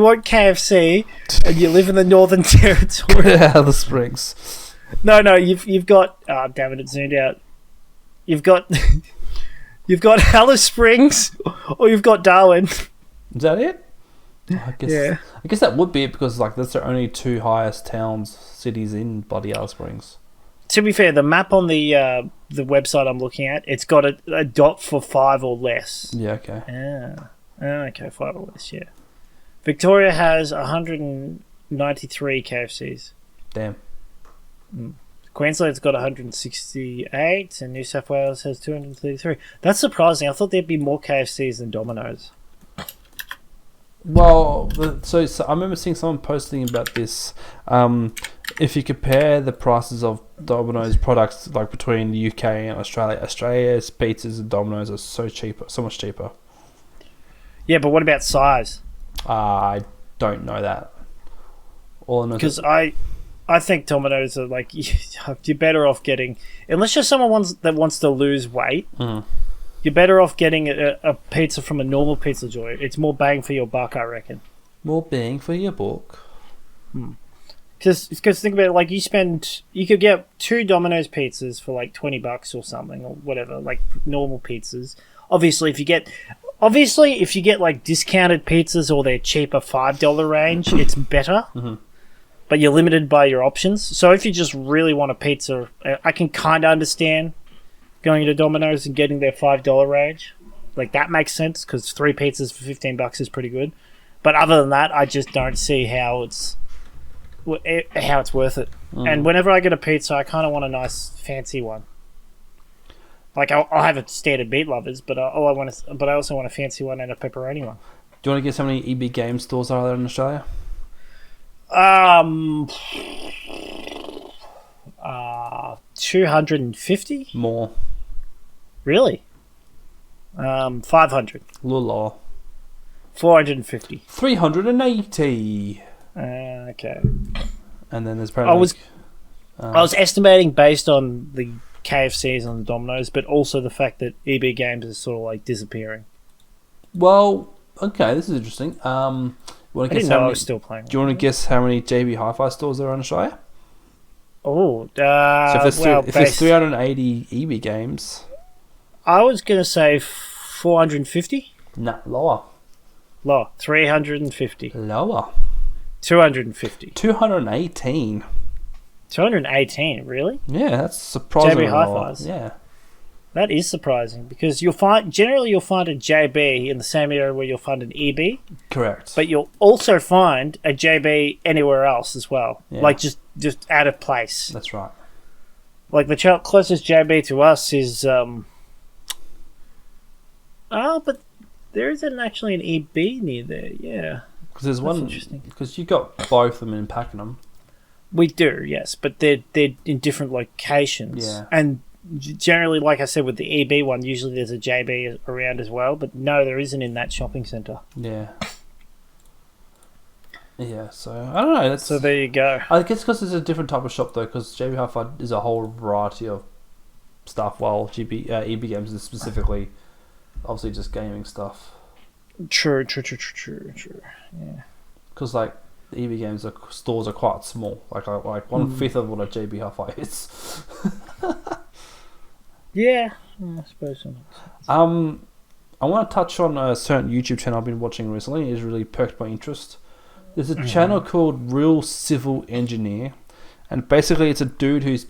want KFC and you live in the Northern Territory, Alice Springs. No, you've got. Oh, damn it! It zoomed out. You've got Alice Springs, or you've got Darwin. Is that it? I guess. Yeah. I guess that would be it because like that's the only two highest cities in bloody Alice Springs. To be fair, the map on the website I'm looking at, it's got a dot for 5 or less. Yeah. Okay. Yeah. Okay, 5 or less. Yeah. Victoria has 193 KFCs. Damn. Queensland's got 168, and New South Wales has 233. That's surprising. I thought there'd be more KFCs than Domino's. Well, so I remember seeing someone posting about this. If you compare the prices of Domino's products, like between the UK and Australia's pizzas and Domino's are so much cheaper. Yeah, but what about size? I don't know that. Because I think Domino's are like you're better off getting, unless you're someone that wants to lose weight. You're better off getting a pizza from a normal pizza joint. It's more bang for your buck, I reckon. More bang for your buck. Because think about it, like you could get 2 Domino's pizzas for like $20 or something or whatever, like normal pizzas. Obviously, if you get like discounted pizzas or their cheaper $5 range, it's better. But you're limited by your options. So if you just really want a pizza, I can kind of understand going to Domino's and getting their $5 range. Like, that makes sense, because 3 pizzas for $15 is pretty good. But other than that, I just don't see how it's worth it. And whenever I get a pizza, I kind of want a nice, fancy one. Like, I'll have a standard meat lovers, but I also want a fancy one and a pepperoni one. Do you want to guess how many EB Games stores are there in Australia? 250? More. Really? 500. A little lower. 450. 380. Okay. And then there's probably... I was estimating based on the KFCs and the Domino's, but also the fact that EB Games is sort of like disappearing. Well, okay, this is interesting. I didn't know I was still playing. Do you want to guess how many JB Hi-Fi stores there are in Australia? Oh, so if there's 380 EB Games... I was going to say 450? Nah, lower. Lower. 350. Lower. 250. 218. 218, really? Yeah, that's surprisingly JB low. Hi-Fis. Yeah. That is surprising because you'll find a JB in the same area where you'll find an EB. Correct. But you'll also find a JB anywhere else as well. Yeah. Like just out of place. That's right. Like the closest JB to us is but there isn't actually an EB near there. Yeah. Because there's one. Interesting. Because you got both of them in Pakenham. We do, yes, but they're in different locations. Yeah. And generally, like I said, with the EB one, usually there's a JB around as well. But no, there isn't in that shopping centre. Yeah. Yeah, so I don't know. So there you go. I guess because it's a different type of shop though, because JB Hi-Fi is a whole variety of stuff, while EB Games is specifically, obviously, just gaming stuff. True. Yeah. Because like the EB Games stores are quite small, like 1/5 of what a JB Hi-Fi is. Yeah, I suppose so. I want to touch on a certain YouTube channel I've been watching recently. It's really perked my interest. There's a channel called Real Civil Engineer, and basically it's a dude who's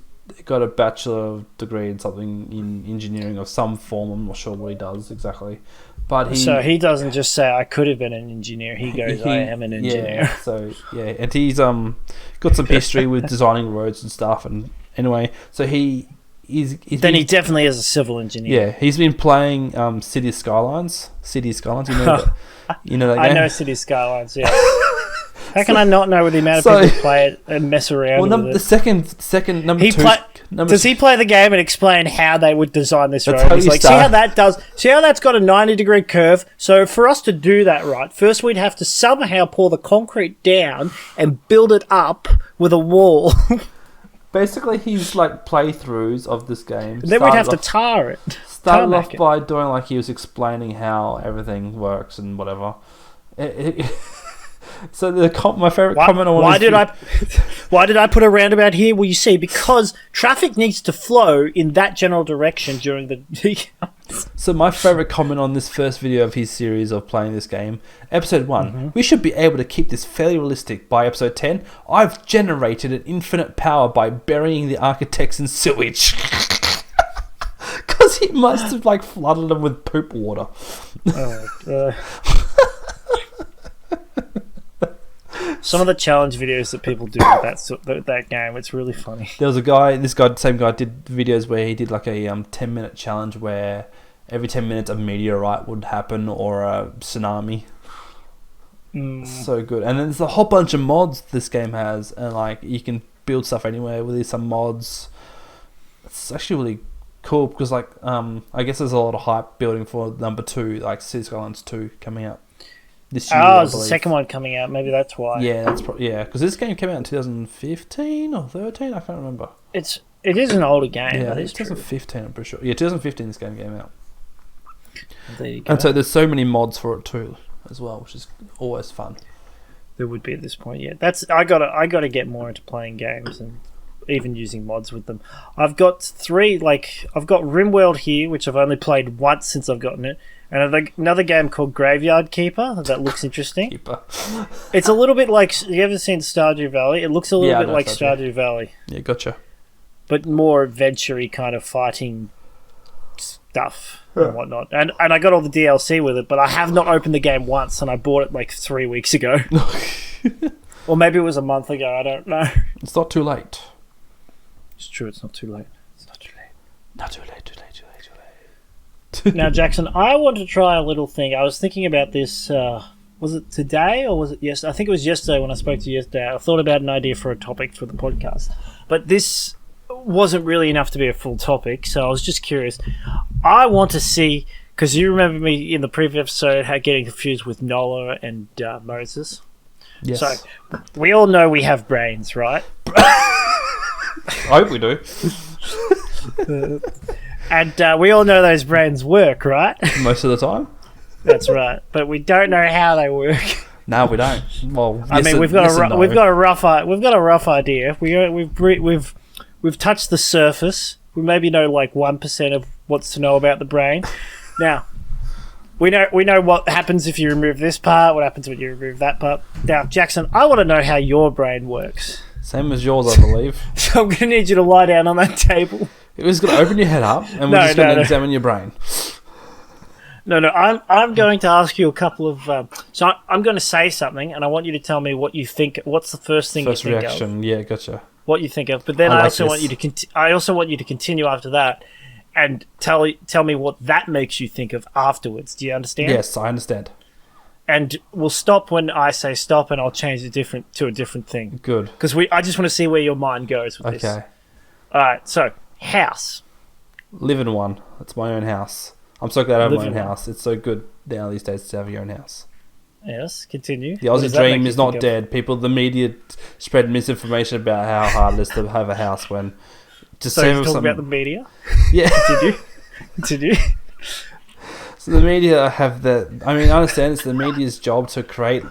got a bachelor degree in something in engineering of some form. I'm not sure what he does exactly, but so he doesn't just say I could have been an engineer. He goes, I am an engineer. Yeah, so yeah, and he's got some history with designing roads and stuff. And anyway, so he's he definitely is a civil engineer. Yeah, he's been playing City Skylines. You know, you know that game? I know City Skylines. Yeah. How can I not know with the amount of people who play it and mess around with it? The second number two. Does he play the game and explain how they would design this road? He's like, see how that's got a 90-degree curve. So for us to do that right, first we'd have to somehow pour the concrete down and build it up with a wall. Basically, he's like playthroughs of this game. Then we'd have to tar it. Started off by doing like he was explaining how everything works and whatever. So my favorite comment on why did I put a roundabout here? Well, you see, because traffic needs to flow in that general direction during the. So my favorite comment on this first video of his series of playing this game, episode 1, we should be able to keep this fairly realistic. By episode 10, I've generated an infinite power by burying the architects in sewage. Because he must have like flooded them with poop water. Some of the challenge videos that people do with that game, it's really funny. There was same guy did videos where he did like a 10-minute challenge where every 10 minutes a meteorite would happen or a tsunami. So good. And then there's a whole bunch of mods this game has, and like you can build stuff anywhere with some mods. It's actually really cool because like I guess there's a lot of hype building for number 2, like City Skylines 2 coming out this year. There's the second one coming out. Maybe that's why. Yeah, that's because this game came out in 2015 or 13. I can't remember. It is an older game. Yeah, that it's is 2015. I'm pretty sure. Yeah, 2015. This game came out. There you go. And so there's so many mods for it too, as well, which is always fun. There would be at this point. Yeah, I gotta get more into playing games and even using mods with them. I've got 3. I've got RimWorld here, which I've only played once since I've gotten it. And another game called Graveyard Keeper that looks interesting. It's a little bit like... You ever seen Stardew Valley? It looks a little bit like Stardew Valley. Yeah, gotcha. But more adventure-y kind of fighting stuff and whatnot. And I got all the DLC with it, but I have not opened the game once, and I bought it like 3 weeks ago. Or maybe it was a month ago, I don't know. It's not too late. It's true, it's not too late. It's not too late. Not too late. Now, Jackson, I want to try a little thing. I was thinking about this, was it today or was it yesterday? I think it was yesterday when I spoke to you yesterday. I thought about an idea for a topic for the podcast. But this wasn't really enough to be a full topic, so I was just curious. I want to see, because you remember me in the previous episode getting confused with Nola and Moses. Yes. So, we all know we have brains, right? I hope we do. And we all know those brains work, right? Most of the time. That's right, but we don't know how they work. No, we don't. Well, I mean, we've got a rough idea. We've touched the surface. We maybe know like 1% of what's to know about the brain. Now, we know what happens if you remove this part. What happens when you remove that part? Now, Jackson, I want to know how your brain works. Same as yours, I believe. So I'm going to need you to lie down on that table. It was going to open your head up, and we're just going to examine your brain. No, I'm going to ask you a couple of... so I'm going to say something, and I want you to tell me what you think. What's the first thing you think of? First reaction, yeah, gotcha. What you think of. But then I also want you to continue after that and tell me what that makes you think of afterwards. Do you understand? Yes, I understand. And we'll stop when I say stop, and I'll change to a different thing. Good. Because I just want to see where your mind goes with this. Okay. All right, so, house. Live in one. It's my own house. I'm so glad I have my own house. It's so good now these days to have your own house. Yes, continue. The Aussie dream is not dead. The media spread misinformation about how hard it is to have a house when... So you're talking about the media? Yeah. Continue. So the media have the... I mean, I understand it's the media's job to create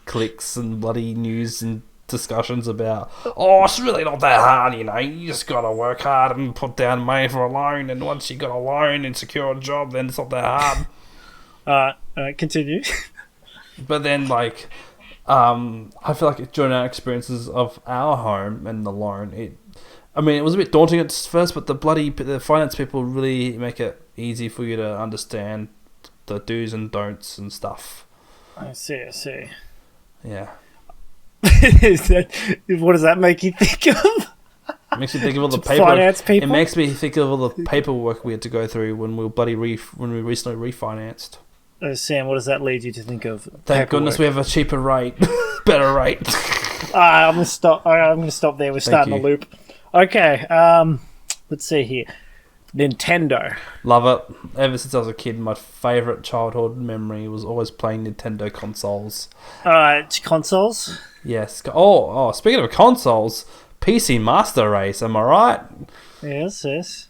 clicks and bloody news and discussions about, it's really not that hard, you just gotta work hard and put down money for a loan, and once you got a loan and secure a job, then it's not that hard. Continue. But then, I feel like during our experiences of our home and the loan, it was a bit daunting at first, but the finance people really make it easy for you to understand the do's and don'ts and stuff. I see. Yeah. What does that make you think of? It makes me think of all the paper. Finance people? It makes me think of all the paperwork we had to go through when we recently refinanced. Sam, what does that lead you to think of? Thank goodness we have a cheaper rate, better rate. I'm gonna stop. I'm gonna stop there. We're starting a loop. Okay. Let's see here. Nintendo. Love it. Ever since I was a kid, my favourite childhood memory was always playing Nintendo consoles. Consoles? Yes. Oh, speaking of consoles, PC Master Race, am I right? Yes. So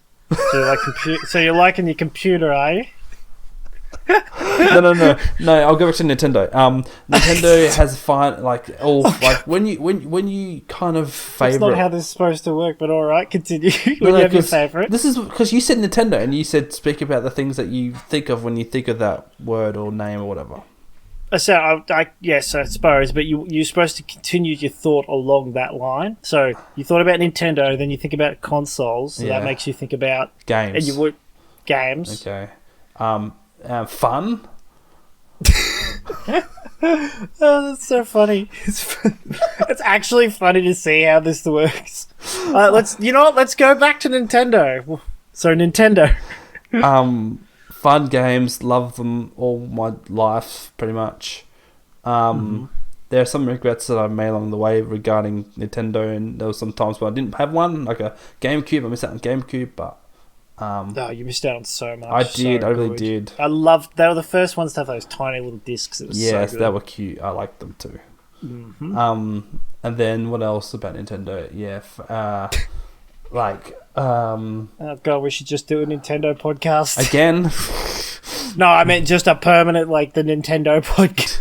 you're liking your computer, are you? No. I'll go back to Nintendo. Nintendo has when you kind of favorite. That's not how this is supposed to work, but all right, continue. When you have your favorite. This is because you said Nintendo, and you said speak about the things that you think of when you think of that word or name or whatever. So yes, I suppose, but you're supposed to continue your thought along that line. So you thought about Nintendo, then you think about consoles. So that makes you think about games. And you would games. Okay. Fun. Oh, that's so funny. It's actually funny to see how this works. Let's go back to Nintendo. So Nintendo. Fun games, love them all my life, pretty much. There are some regrets that I've made along the way regarding Nintendo, and there were some times when I didn't have one, like a GameCube. I missed out on GameCube, but you missed out on so much. I did. I really did. I loved. They were the first ones to have those tiny little discs. It was so good. They were cute. I liked them too. And then what else about Nintendo? Yeah, oh God, we should just do a Nintendo podcast again. No, I meant just a permanent, the Nintendo podcast.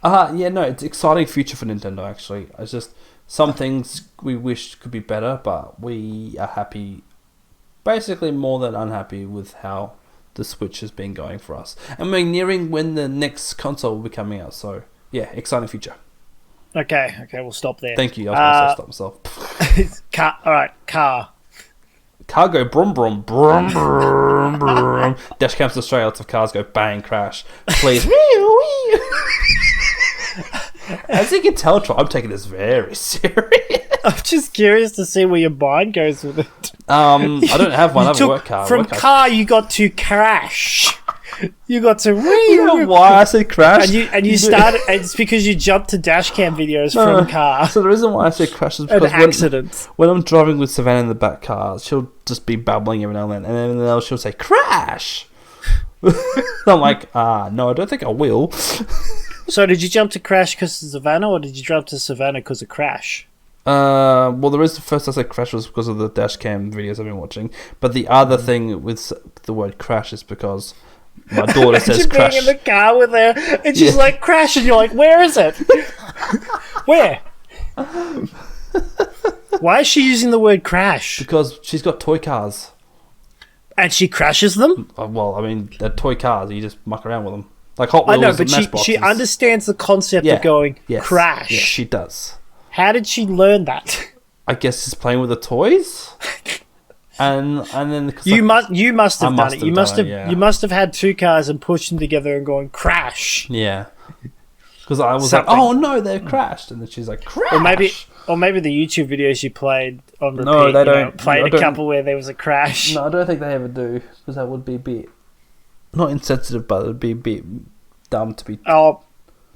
It's an exciting future for Nintendo. Actually, it's just some things we wish could be better, but we are happy. Basically, more than unhappy with how the Switch has been going for us. And we're nearing when the next console will be coming out. So, yeah, exciting future. Okay, we'll stop there. Thank you. I was going to stop myself. Car. All right, car. Car go brum, brum, brum, brum, brum. Dash cams to Australia, lots of cars go bang, crash. Please. As you can tell, I'm taking this very serious. I'm just curious to see where your mind goes with it. I don't have one. I have a work car. From car, you got to crash. You got to... You know why I said crash? And you started... It's because you jumped to dashcam videos from car. So the reason why I say crash is because accidents. When I'm driving with Savannah in the back car, she'll just be babbling every now and then she'll say, crash! I'm like, no, I don't think I will. So did you jump to crash because of Savannah, or did you jump to Savannah because of crash? Well, there is the first I said crash was because of the dash cam videos I've been watching, but the other thing with the word crash is because my daughter says crash. Being in the car with her, and she's like crash, and you're like, where is it? Where? Why is she using the word crash? Because she's got toy cars. And she crashes them? Well, I mean, they're toy cars. You just muck around with them. Like Hot Wheels. I know, but she understands the concept of going crash. Yes, she does. How did she learn that? I guess just playing with the toys. And then you must have done it. You must have had two cars and pushed them together and gone crash. Yeah. Because I was like, oh no, they've crashed, and then she's like, crash. Or maybe the YouTube videos you played on repeat. No, they don't. Played a couple where there was a crash. No, I don't think they ever do, because that would be a bit not insensitive, but it would be a bit dumb to be. Oh,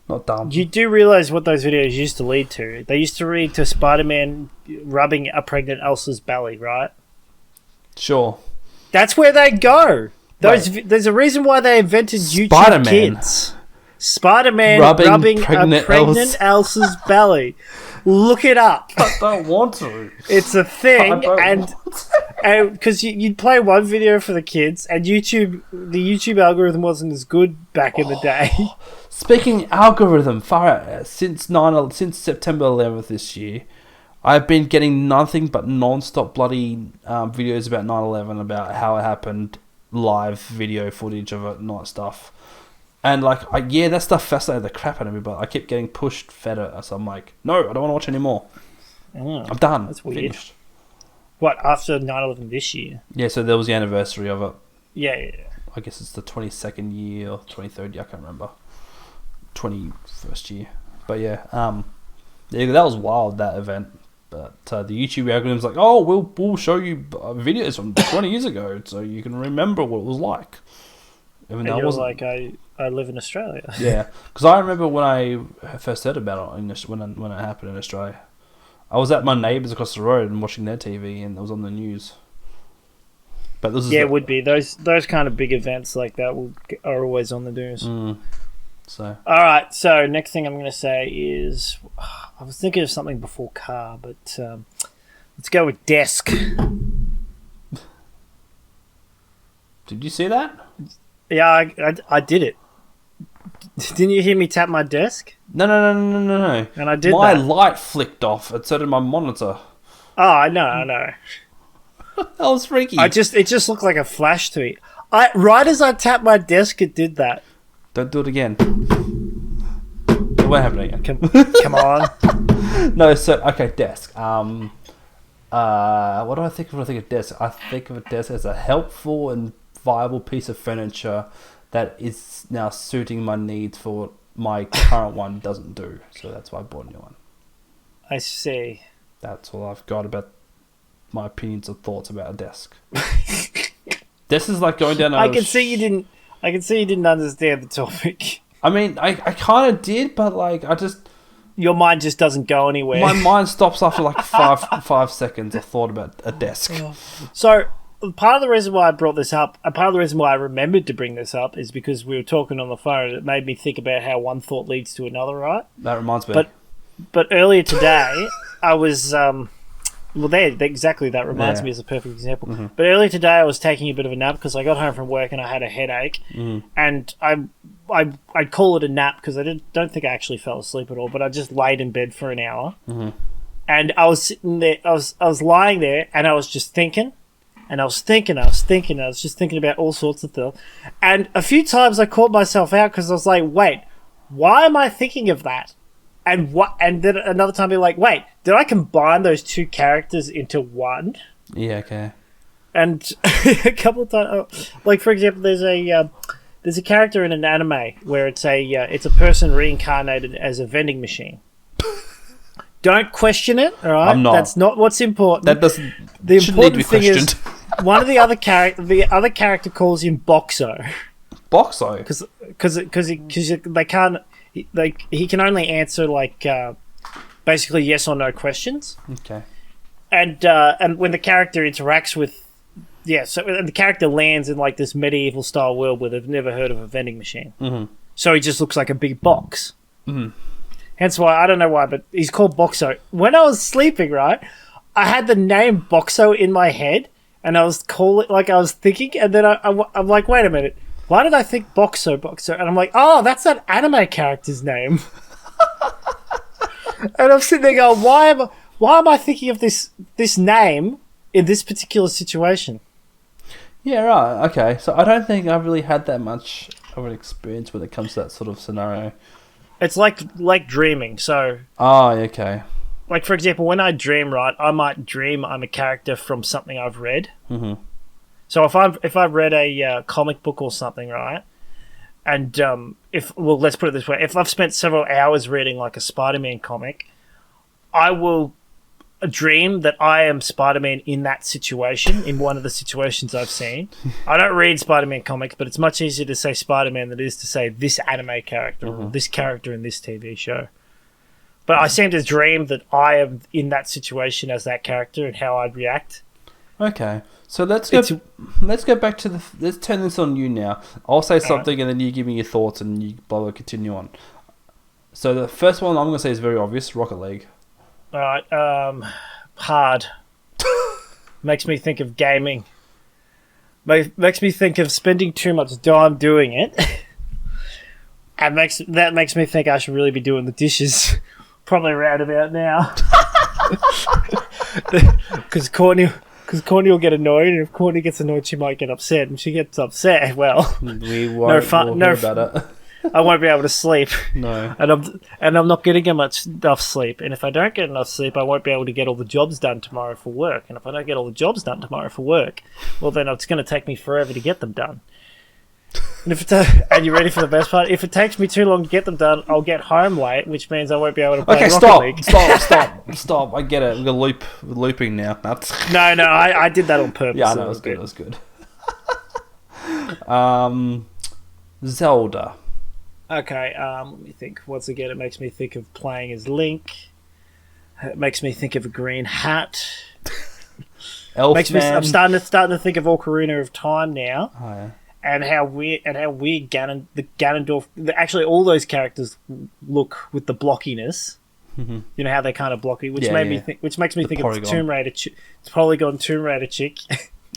not dumb. You do realize what those videos used to lead to? They used to lead to Spider-Man rubbing a pregnant Elsa's belly, right? Sure. That's where they go. There's a reason why they invented YouTube Kids. Spider-Man rubbing a pregnant Elsa's belly. Look it up. I don't want to. It's a thing, and because you'd play one video for the kids, and the YouTube algorithm wasn't as good back in the day. Speaking algorithm, far out, since September 11th this year, I've been getting nothing but non-stop bloody videos about 9/11, about how it happened, live video footage of it, not stuff. And that stuff fascinated the crap out of me, but I kept getting fed it. So I'm like, no, I don't want to watch anymore. Oh, I'm done. That's weird. Finished. What, after 9/11 this year? Yeah, so there was the anniversary of it. Yeah. I guess it's the 22nd year or 23rd year, I can't remember. 21st year. But yeah, that was wild, that event. But the YouTube algorithm's like, oh, we'll show you videos from 20 years ago so you can remember what it was like. Even though like, I live in Australia. Yeah, because I remember when I first heard about it when it happened in Australia. I was at my neighbours across the road and watching their TV, and it was on the news. But this is it would be those kind of big events like that are always on the news. So all right, so next thing I'm going to say is I was thinking of something before car, but let's go with desk. Did you see that? Yeah, I did it. Didn't you hear me tap my desk? No. And I did my that. light flicked off, and so did my monitor. Oh, I know. That was freaky. It just looked like a flash to me. Right as I tapped my desk, it did that. Don't do it again. It won't happen again. Come on. No, so okay, desk. What do I think of when I think of desk? I think of a desk as a helpful and viable piece of furniture that is now suiting my needs for what my current one doesn't do. So that's why I bought a new one. I see. That's all I've got about my opinions or thoughts about a desk. This is like going down. I can see you didn't understand the topic. I mean, I kind of did, but your mind just doesn't go anywhere. My mind stops after like five seconds. I thought about a desk. So part of the reason why I brought this up, and part of the reason why I remembered to bring this up, is because we were talking on the phone. It made me think about how one thought leads to another, right? That reminds me. But earlier today, I was exactly that reminds me as a perfect example. Mm-hmm. But earlier today, I was taking a bit of a nap because I got home from work and I had a headache, and I'd call it a nap because I don't think I actually fell asleep at all, but I just laid in bed for an hour, and I was sitting there, I was lying there, and I was just thinking. And I was just thinking about all sorts of stuff. And a few times I caught myself out because I was like, wait, why am I thinking of that? And then another time be like, wait, did I combine those two characters into one? Yeah, okay. And a couple of times, like for example, there's a character in an anime where it's a person reincarnated as a vending machine. Don't question it, all right? I'm not. That's not what's important. That doesn't. The important thing questioned. Is one of the other character calls him Boxo. Boxo, because they can't. He can only answer basically yes or no questions. Okay. And when the character interacts with, so the character lands in like this medieval style world where they've never heard of a vending machine. Mm-hmm. So he just looks like a big box. Mm-hmm. Hence why, I don't know why, but he's called Boxo. When I was sleeping, right, I had the name Boxo in my head, and I was thinking, and then I'm like, wait a minute, why did I think Boxo? And I'm like, oh, that's that anime character's name. And I'm sitting there going, why am I thinking of this name in this particular situation? Yeah, right, okay. So I don't think I've really had that much of an experience when it comes to that sort of scenario. It's like dreaming, so... Oh, okay. like for example, when I dream, right, I might dream I'm a character from something I've read. Mm-hmm. So if I've read a comic book or something, right, and let's put it this way, if I've spent several hours reading like a Spider-Man comic, I will dream that I am Spider-Man in that situation, in one of the situations I've seen. I don't read Spider-Man comics, but it's much easier to say Spider-Man than it is to say this anime character or this character in this TV show. But I seem to dream that I am in that situation as that character and how I'd react. Okay, so let's go back to let's turn this on you now. I'll say something and then you give me your thoughts and you continue on. So the first one I'm going to say is very obvious, Rocket League. All right, hard. Makes me think of gaming. Makes me think of spending too much time doing it. And that makes me think I should really be doing the dishes. Probably around about now. Because Courtney will get annoyed, and if Courtney gets annoyed, she might get upset. And if she gets upset, well, no fun about it. I won't be able to sleep. No. And I'm not getting enough sleep. And if I don't get enough sleep, I won't be able to get all the jobs done tomorrow for work. And if I don't get all the jobs done tomorrow for work, well, then it's going to take me forever to get them done. And and you ready for the best part? If it takes me too long to get them done, I'll get home late, which means I won't be able to play Rocket League. Stop. I get it. We're looping now. No, I did that on purpose. Yeah, I know, it was good. Zelda. Okay, let me think. Once again, it makes me think of playing as Link. It makes me think of a green hat. I'm starting to think of Ocarina of Time now. Oh, yeah. And how weird Ganondorf. Actually, all those characters look with the blockiness. Mm-hmm. You know how they kind of blocky, which makes me think of Tomb Raider. It's Polygon Tomb Raider chick.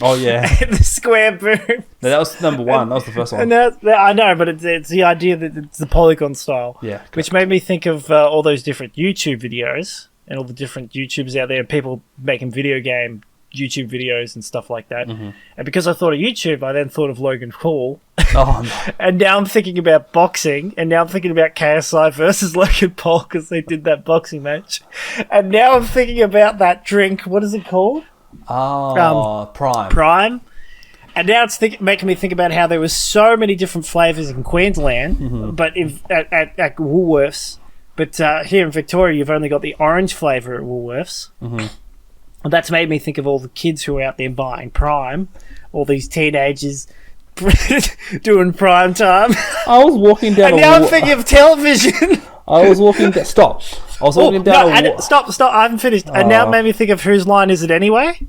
Oh yeah, the square boom. No, that was number one. That was the first one. And I know, but it's the idea that it's the polygon style. Yeah, okay. Which made me think of all those different YouTube videos and all the different YouTubers out there, people making video game YouTube videos and stuff like that. Mm-hmm. And because I thought of YouTube, I then thought of Logan Paul. Oh no! And now I'm thinking about boxing, and now I'm thinking about KSI versus Logan Paul because they did that boxing match. And now I'm thinking about that drink. What is it called? Prime. Prime. And now it's making me think about how there were so many different flavours in Queensland, but at Woolworths. But here in Victoria, you've only got the orange flavour at Woolworths. Mm-hmm. And that's made me think of all the kids who are out there buying Prime, all these teenagers doing Prime time. I was walking down. And now I'm thinking of television. I was walking down. Stop. I was walking down. Stop. I haven't finished. And now it made me think of Whose Line Is It Anyway?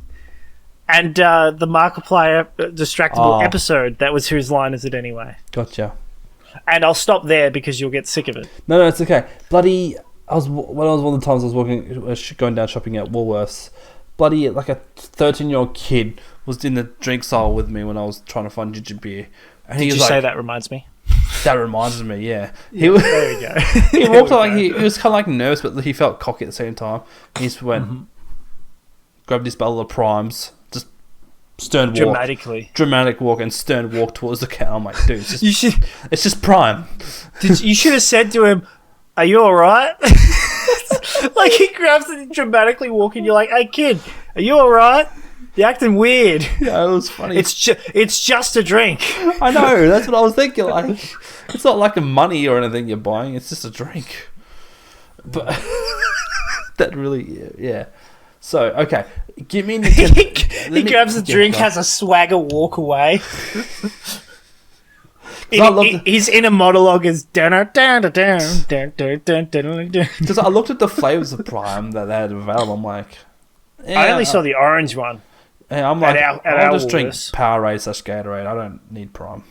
And the Markiplier Distractable episode, that was Whose Line Is It Anyway? Gotcha. And I'll stop there because you'll get sick of it. No, it's okay. Bloody, one of the times I was going down shopping at Woolworths, bloody, like a 13-year-old kid was in the drink aisle with me when I was trying to find ginger beer. And Did you say that reminds me? That reminds me, yeah. There we go. He walked like he was kind of like nervous, but he felt cocky at the same time. He just went, grabbed this bottle of Primes, just stern walk, dramatic walk, and stern walk towards the counter. I'm like, dude, it's just Prime. You should have said to him, "Are you all right?" Like he grabs it, dramatically walking. You're like, "Hey kid, are you all right? You're acting weird." Yeah, it was funny. It's just a drink. I know. That's what I was thinking. Like, it's not like the money or anything you're buying. It's just a drink. But that really, yeah. So okay, give me. He grabs a drink, has a swagger, walk away. His inner monologue is because I looked at the flavors of Prime that they had available. I'm like, I only saw the orange one. Yeah, I'm like, I'll just drink Powerade / Gatorade. I don't need Prime.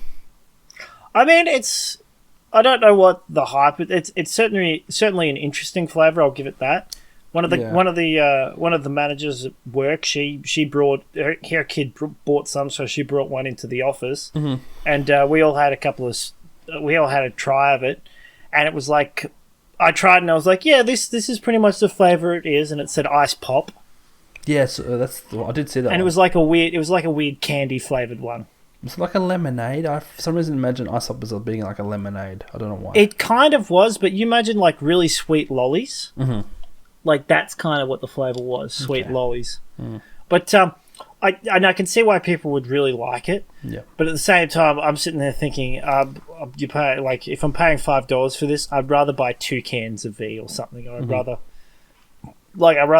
I mean, I don't know what the hype. It's certainly an interesting flavor. I'll give it that. One of the managers at work, she brought her kid bought some, so she brought one into the office, and we all had a try of it, and it was like I tried and I was like, yeah, this is pretty much the flavor it is, and it said ice pop. Yes, I did see that. And it was like a weird candy flavored one. It's like a lemonade. I for some reason imagine ice pop as being like a lemonade. I don't know why. It kind of was, but you imagine like really sweet lollies. Mm-hmm. Like that's kind of what the flavour was, sweet Okay. lollies. Mm. But I can see why people would really like it. Yeah. But at the same time, I'm sitting there thinking, you pay like if I'm paying $5 for this, I'd rather buy 2 cans of V or something. Or I'd rather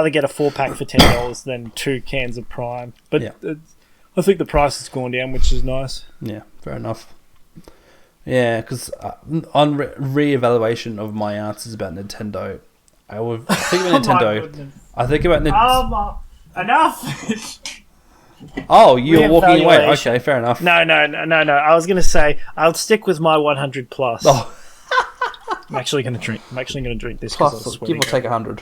get a 4-pack for $10 than 2 cans of Prime. But I think the price has gone down, which is nice. Yeah, fair enough. Yeah, because on re-evaluation of my answers about Nintendo, I think about Nintendo. I think about Nintendo. Enough. Oh, you're walking away. Reevaluation. Okay, fair enough. No. I was going to say I'll stick with my 100 plus. Oh. I'm actually going to drink this because Plus, give or take 100.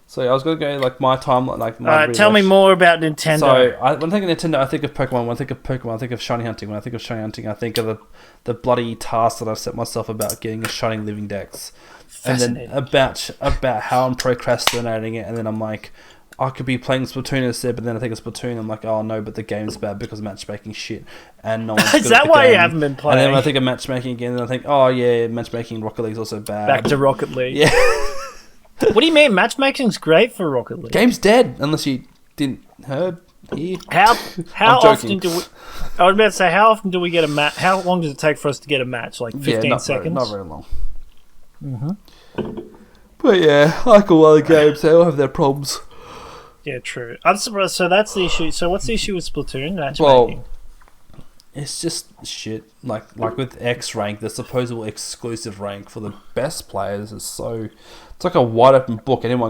So I was going to go like my timeline, like my. Tell me more about Nintendo. So when I think of Nintendo, I think of Pokemon. When I think of Pokemon, I think of shiny hunting. When I think of shiny hunting, I think of the bloody task that I've set myself about getting a shiny living dex, and then about how I'm procrastinating it, and then I'm like, I could be playing Splatoon instead, but then I think of Splatoon, I'm like, oh no, but the game's bad because matchmaking shit, and no one's Is that why you haven't been playing? And then when I think of matchmaking again, then I think, oh yeah, matchmaking in Rocket League's also bad. Back to Rocket League. Yeah. What do you mean? Matchmaking's great for Rocket League. Game's dead unless you didn't hear. How I'm often do we? I was about to say, how often do we get a match? How long does it take for us to get a match? Like 15 seconds? Not very long. But yeah, like all other games, they all have their problems. Yeah, true. I'm surprised. So that's the issue. So what's the issue with Splatoon matchmaking? Well, it's just shit. Like with X rank, the supposed exclusive rank for the best players is so. It's like a wide open book. Every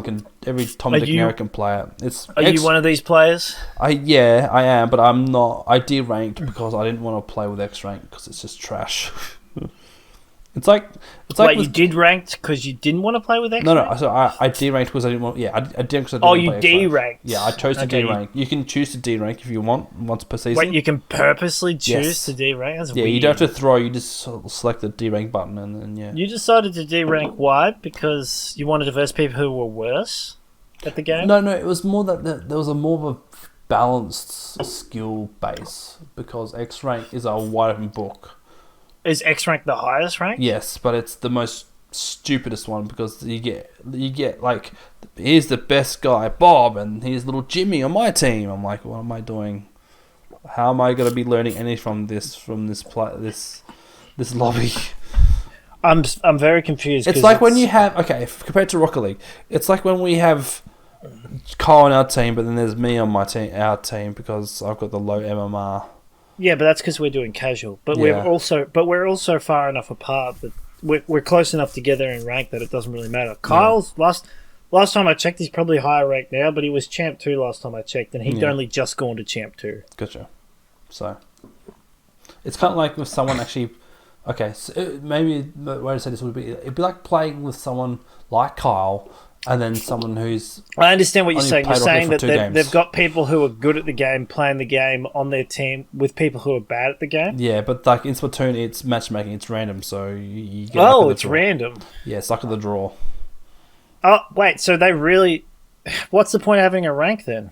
Tom, Dick, and Harry can play it. Are you one of these players? I am, but I'm not. I deranked because I didn't want to play with X rank because it's just trash. It's like. Wait, you did ranked because you didn't want to play with X? No. So I deranked because I didn't want. Yeah, I did because I didn't. Oh, want to you play deranked. Yeah, I chose to derank. You can choose to derank if you want once per season. Wait, you can purposely choose Yes. to derank? That's Yeah, weird. you don't have to throw. You just select the derank button and then yeah. You decided to derank why? Because you wanted to verse people who were worse at the game? No. It was more that there was more of a balanced skill base because X rank is a wide open book. Is X rank the highest rank? Yes, but it's the most stupidest one because you get like, here's the best guy Bob and here's little Jimmy on my team. I'm like, what am I doing? How am I going to be learning any from this lobby? I'm very confused. It's like when you have compared to Rocket League, it's like when we have Kyle on our team, but then there's me on our team because I've got the low MMR. Yeah, but that's because we're doing casual. But we're also far enough apart that we're close enough together in rank that it doesn't really matter. Kyle's last time I checked, he's probably higher ranked now, but he was Champ 2 last time I checked, and he'd only just gone to Champ 2. Gotcha. So it's kind of like with someone actually. Okay, so maybe the way to say this would be it'd be like playing with someone like Kyle. And then someone who's... I understand what you're saying. You're saying that games. they've got people who are good at the game playing the game on their team with people who are bad at the game? Yeah, but like in Splatoon, it's matchmaking. It's random, so you get... Oh, it's random. Yeah, it's luck of the draw. Oh, wait, so they really... What's the point of having a rank then?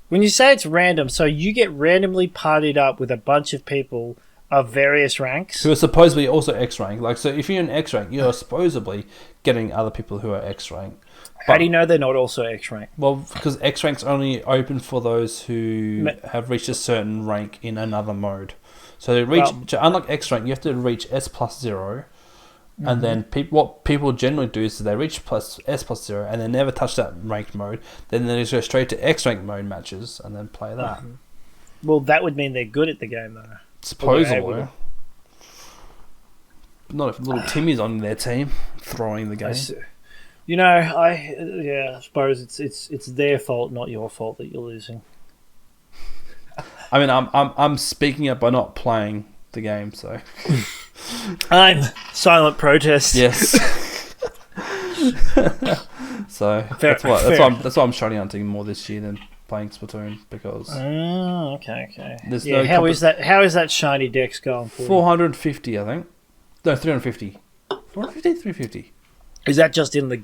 When you say it's random, so you get randomly partied up with a bunch of people of various ranks? Who are supposedly also X rank. Like, so if you're in X rank, you're supposedly getting other people who are X rank. How do you know they're not also X rank? Well, because X rank's only open for those who have reached a certain rank in another mode. So to unlock X rank, you have to reach S+0. And then what people generally do is they reach S+0 and they never touch that ranked mode. Then they just go straight to X rank mode matches and then play that. Well, that would mean they're good at the game, though. Supposedly. Not if little Timmy's on their team throwing the game. You know, I suppose it's their fault, not your fault that you're losing. I mean, I'm speaking up by not playing the game, so I'm silent protest. yes. So that's why I'm shiny hunting more this year than playing Splatoon because. Oh, okay. There's how is that shiny dex going for? 450, I think. No, 350. 450, 350. Is that just in the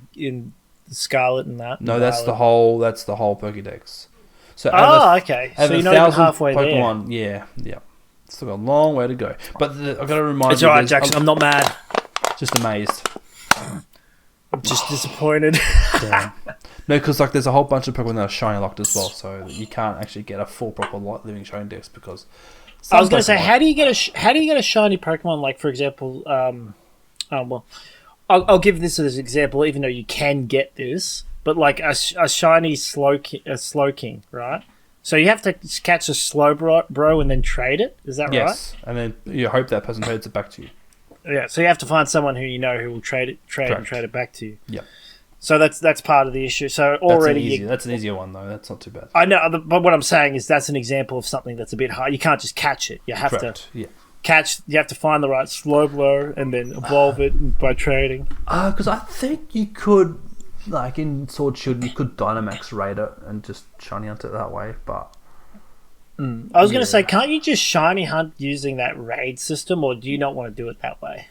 Scarlet and that? No, that's the whole Pokédex. So okay. So you're not even halfway Pokemon, there. Yeah. Still got a long way to go. But I've got to remind you. It's alright, Jackson. I'm not mad. Just amazed. I'm just disappointed. Damn. No, because like there's a whole bunch of Pokemon that are shiny locked as well, so you can't actually get a full proper living shiny dex because. I was going to say, how do you get a shiny Pokemon? Like for example, well, I'll give this as an example, even though you can get this, but like a shiny Slowking, right? So you have to catch a Slowbro and then trade it. Is that right? Yes, and then you hope that person trades it back to you. Yeah, so you have to find someone who you know who will trade it back to you. Yeah. So that's part of the issue. So already that's an easier one though. That's not too bad. I know, but what I'm saying is that's an example of something that's a bit hard. You can't just catch it. You have to catch. You have to find the right Slowbro and then evolve it by trading. Because I think you could, like in Sword Shield, you could Dynamax raid it and just shiny hunt it that way. But I was going to say, can't you just shiny hunt using that raid system, or do you not want to do it that way?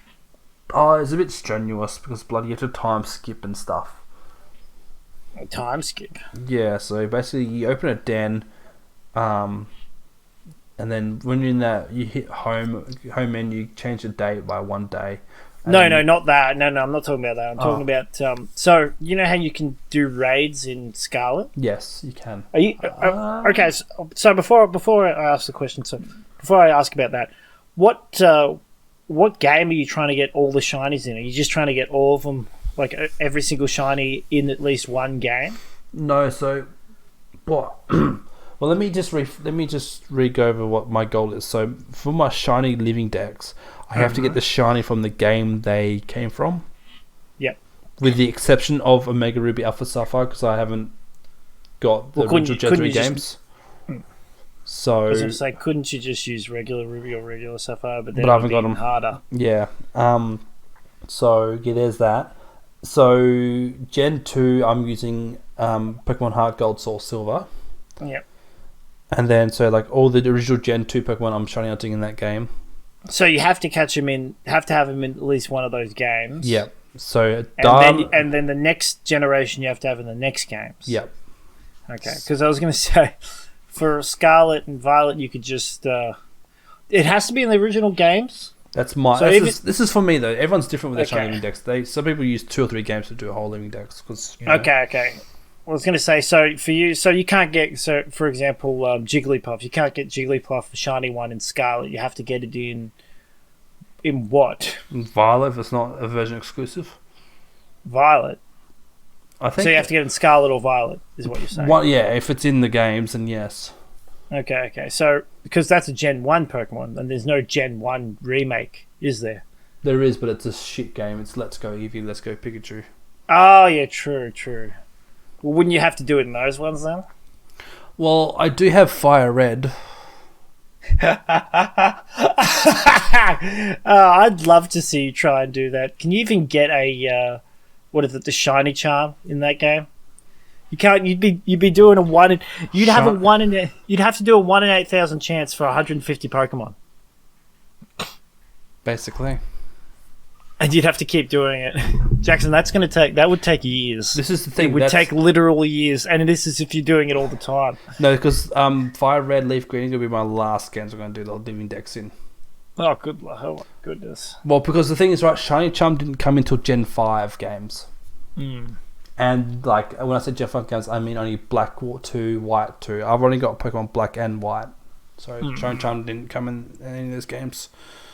Oh, it's a bit strenuous because bloody you have to time skip and stuff. Time skip. Yeah, so basically you open a den, and then when you're in that, you hit home menu, change the date by 1 day. No, not that. No, I'm not talking about that. I'm talking about so you know how you can do raids in Scarlet? Yes, you can. Are you okay? So before I ask the question, before I ask about that, what game are you trying to get all the shinies in? Are you just trying to get all of them? Like every single shiny in at least one game? No, so what? Well, let me just re-go over what my goal is. So for my shiny living decks, I have to get the shiny from the game they came from. Yep. With the exception of Omega Ruby Alpha Sapphire, because I haven't got the original Gen 3 games. So I was going to say, couldn't you just use regular Ruby or regular Sapphire? But I haven't got them harder. Yeah. So yeah, there's that. So Gen 2, I'm using Pokemon Heart Gold, Soul Silver. Yep. And then so like all the original Gen 2 Pokemon I'm shiny hunting in that game. So you have to catch them in, have to have them in at least one of those games. Yep. So and then the next generation you have to have in the next games. Yep. Okay, because I was going to say, for Scarlet and Violet, you could just it has to be in the original games. That's my. So this is for me though. Everyone's different with their shiny living decks. Some people use 2 or 3 games to do a whole living decks. Okay. I was going to say, so for you, so you can't get, so for example, Jigglypuff. You can't get Jigglypuff, the shiny one in Scarlet. You have to get it in what? Violet, if it's not a version exclusive. Violet. I think. So you have to get it in Scarlet or Violet, is what you're saying. Yeah, if it's in the games, then yes. Okay. So, because that's a Gen 1 Pokemon, and there's no Gen 1 remake, is there? There is, but it's a shit game. It's Let's Go Eevee, Let's Go Pikachu. Oh, yeah, true. Well, wouldn't you have to do it in those ones, then? Well, I do have Fire Red. I'd love to see you try and do that. Can you even get a, the shiny charm in that game? You can't. You'd be doing a 1 in. You'd have to do a 1 in 8,000 chance for 150 Pokemon. Basically. And you'd have to keep doing it, Jackson. That would take years. This is the thing. It would take literal years, and this is if you're doing it all the time. No, because Fire Red, Leaf Green is gonna be my last games I'm gonna do the living decks in. Oh, my goodness. Well, because the thing is, right, Shiny Charm didn't come until Gen 5 games. Mm. And, like, when I say Gen 5 games, I mean only Black 2, White 2. I've only got Pokemon Black and White. So, Shiny Charm didn't come in any of those games.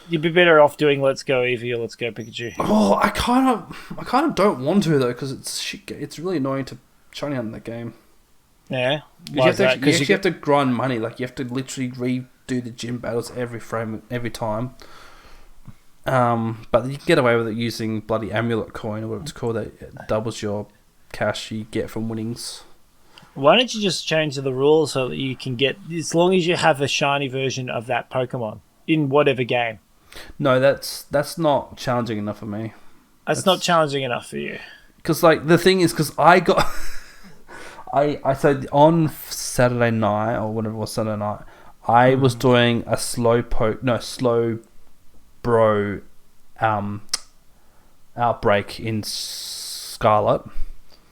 You'd be better off doing Let's Go Eevee or Let's Go Pikachu. Oh, I kind of don't want to, though, because it's really annoying to shiny hunt in that game. Yeah? You have to grind money. Like, you have to literally redo the gym battles every time. But you can get away with it using bloody Amulet Coin, or whatever it's called, that doubles your cash you get from winnings. Why don't you just change the rules so that you can get, as long as you have a shiny version of that Pokemon in whatever game? No, that's not challenging enough for me. That's not challenging enough for you. Because, like, the thing is, because I got... I said on Saturday night, or whatever it was, Saturday night, I was doing a slow bro outbreak in Scarlet.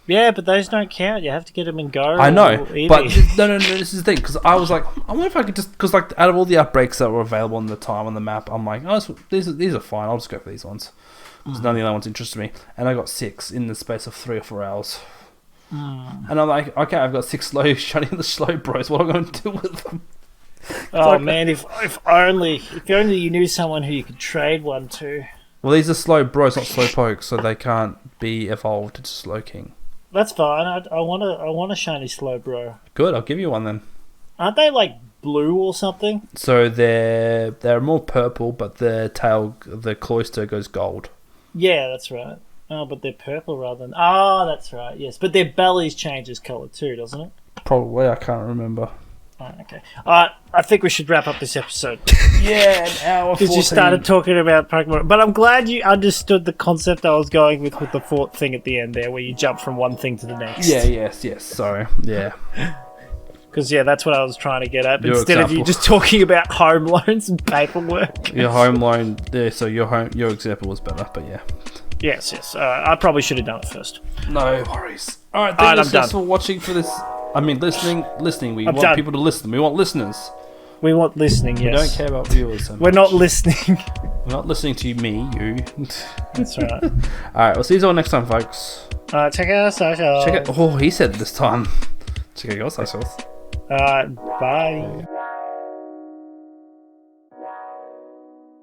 Yeah, but those don't count. You have to get them in Go. I know, or but EV. no. This is the thing, because I was like, I wonder if I could just, because like out of all the outbreaks that were available on the time on the map, I'm like, oh, these are fine. I'll just go for these ones. Because none of the other ones interested me, and I got 6 in the space of 3 or 4 hours. And I'm like, okay, I've got 6 slow shiny the slow bros. What am I going to do with them? Oh like, man, if only you knew someone who you could trade one to. Well, these are slow bros, not slow pokes, so they can't be evolved to slow king. That's fine. I want a shiny slow bro. Good, I'll give you one then. Aren't they like blue or something? So they're more purple, but the tail, the cloister goes gold. Yeah, that's right. Oh, but they're purple rather than... Oh, that's right, yes. But their bellies changes colour too, doesn't it? Probably, I can't remember. Oh, okay. Alright, I think we should wrap up this episode. Yeah, an hour 14. Because you started talking about Pokemon. But I'm glad you understood the concept I was going with the fourth thing at the end there, where you jump from one thing to the next. Yeah, yes, sorry. Yeah. Because, yeah, that's what I was trying to get at. Your Instead of you just talking about home loans and paperwork. Your home loan, yeah, so your example was better, but yeah. Yes. I probably should have done it first. No worries. Alright, thank you guys for watching for this. I mean, listening. We want people to listen. We want listeners. We want listening, yes. We don't care about viewers so much. We're not listening. We're not listening to me, you. That's right. Alright, we'll see you all next time, folks. Check out our socials. Oh, he said this time. Check out your socials. Bye.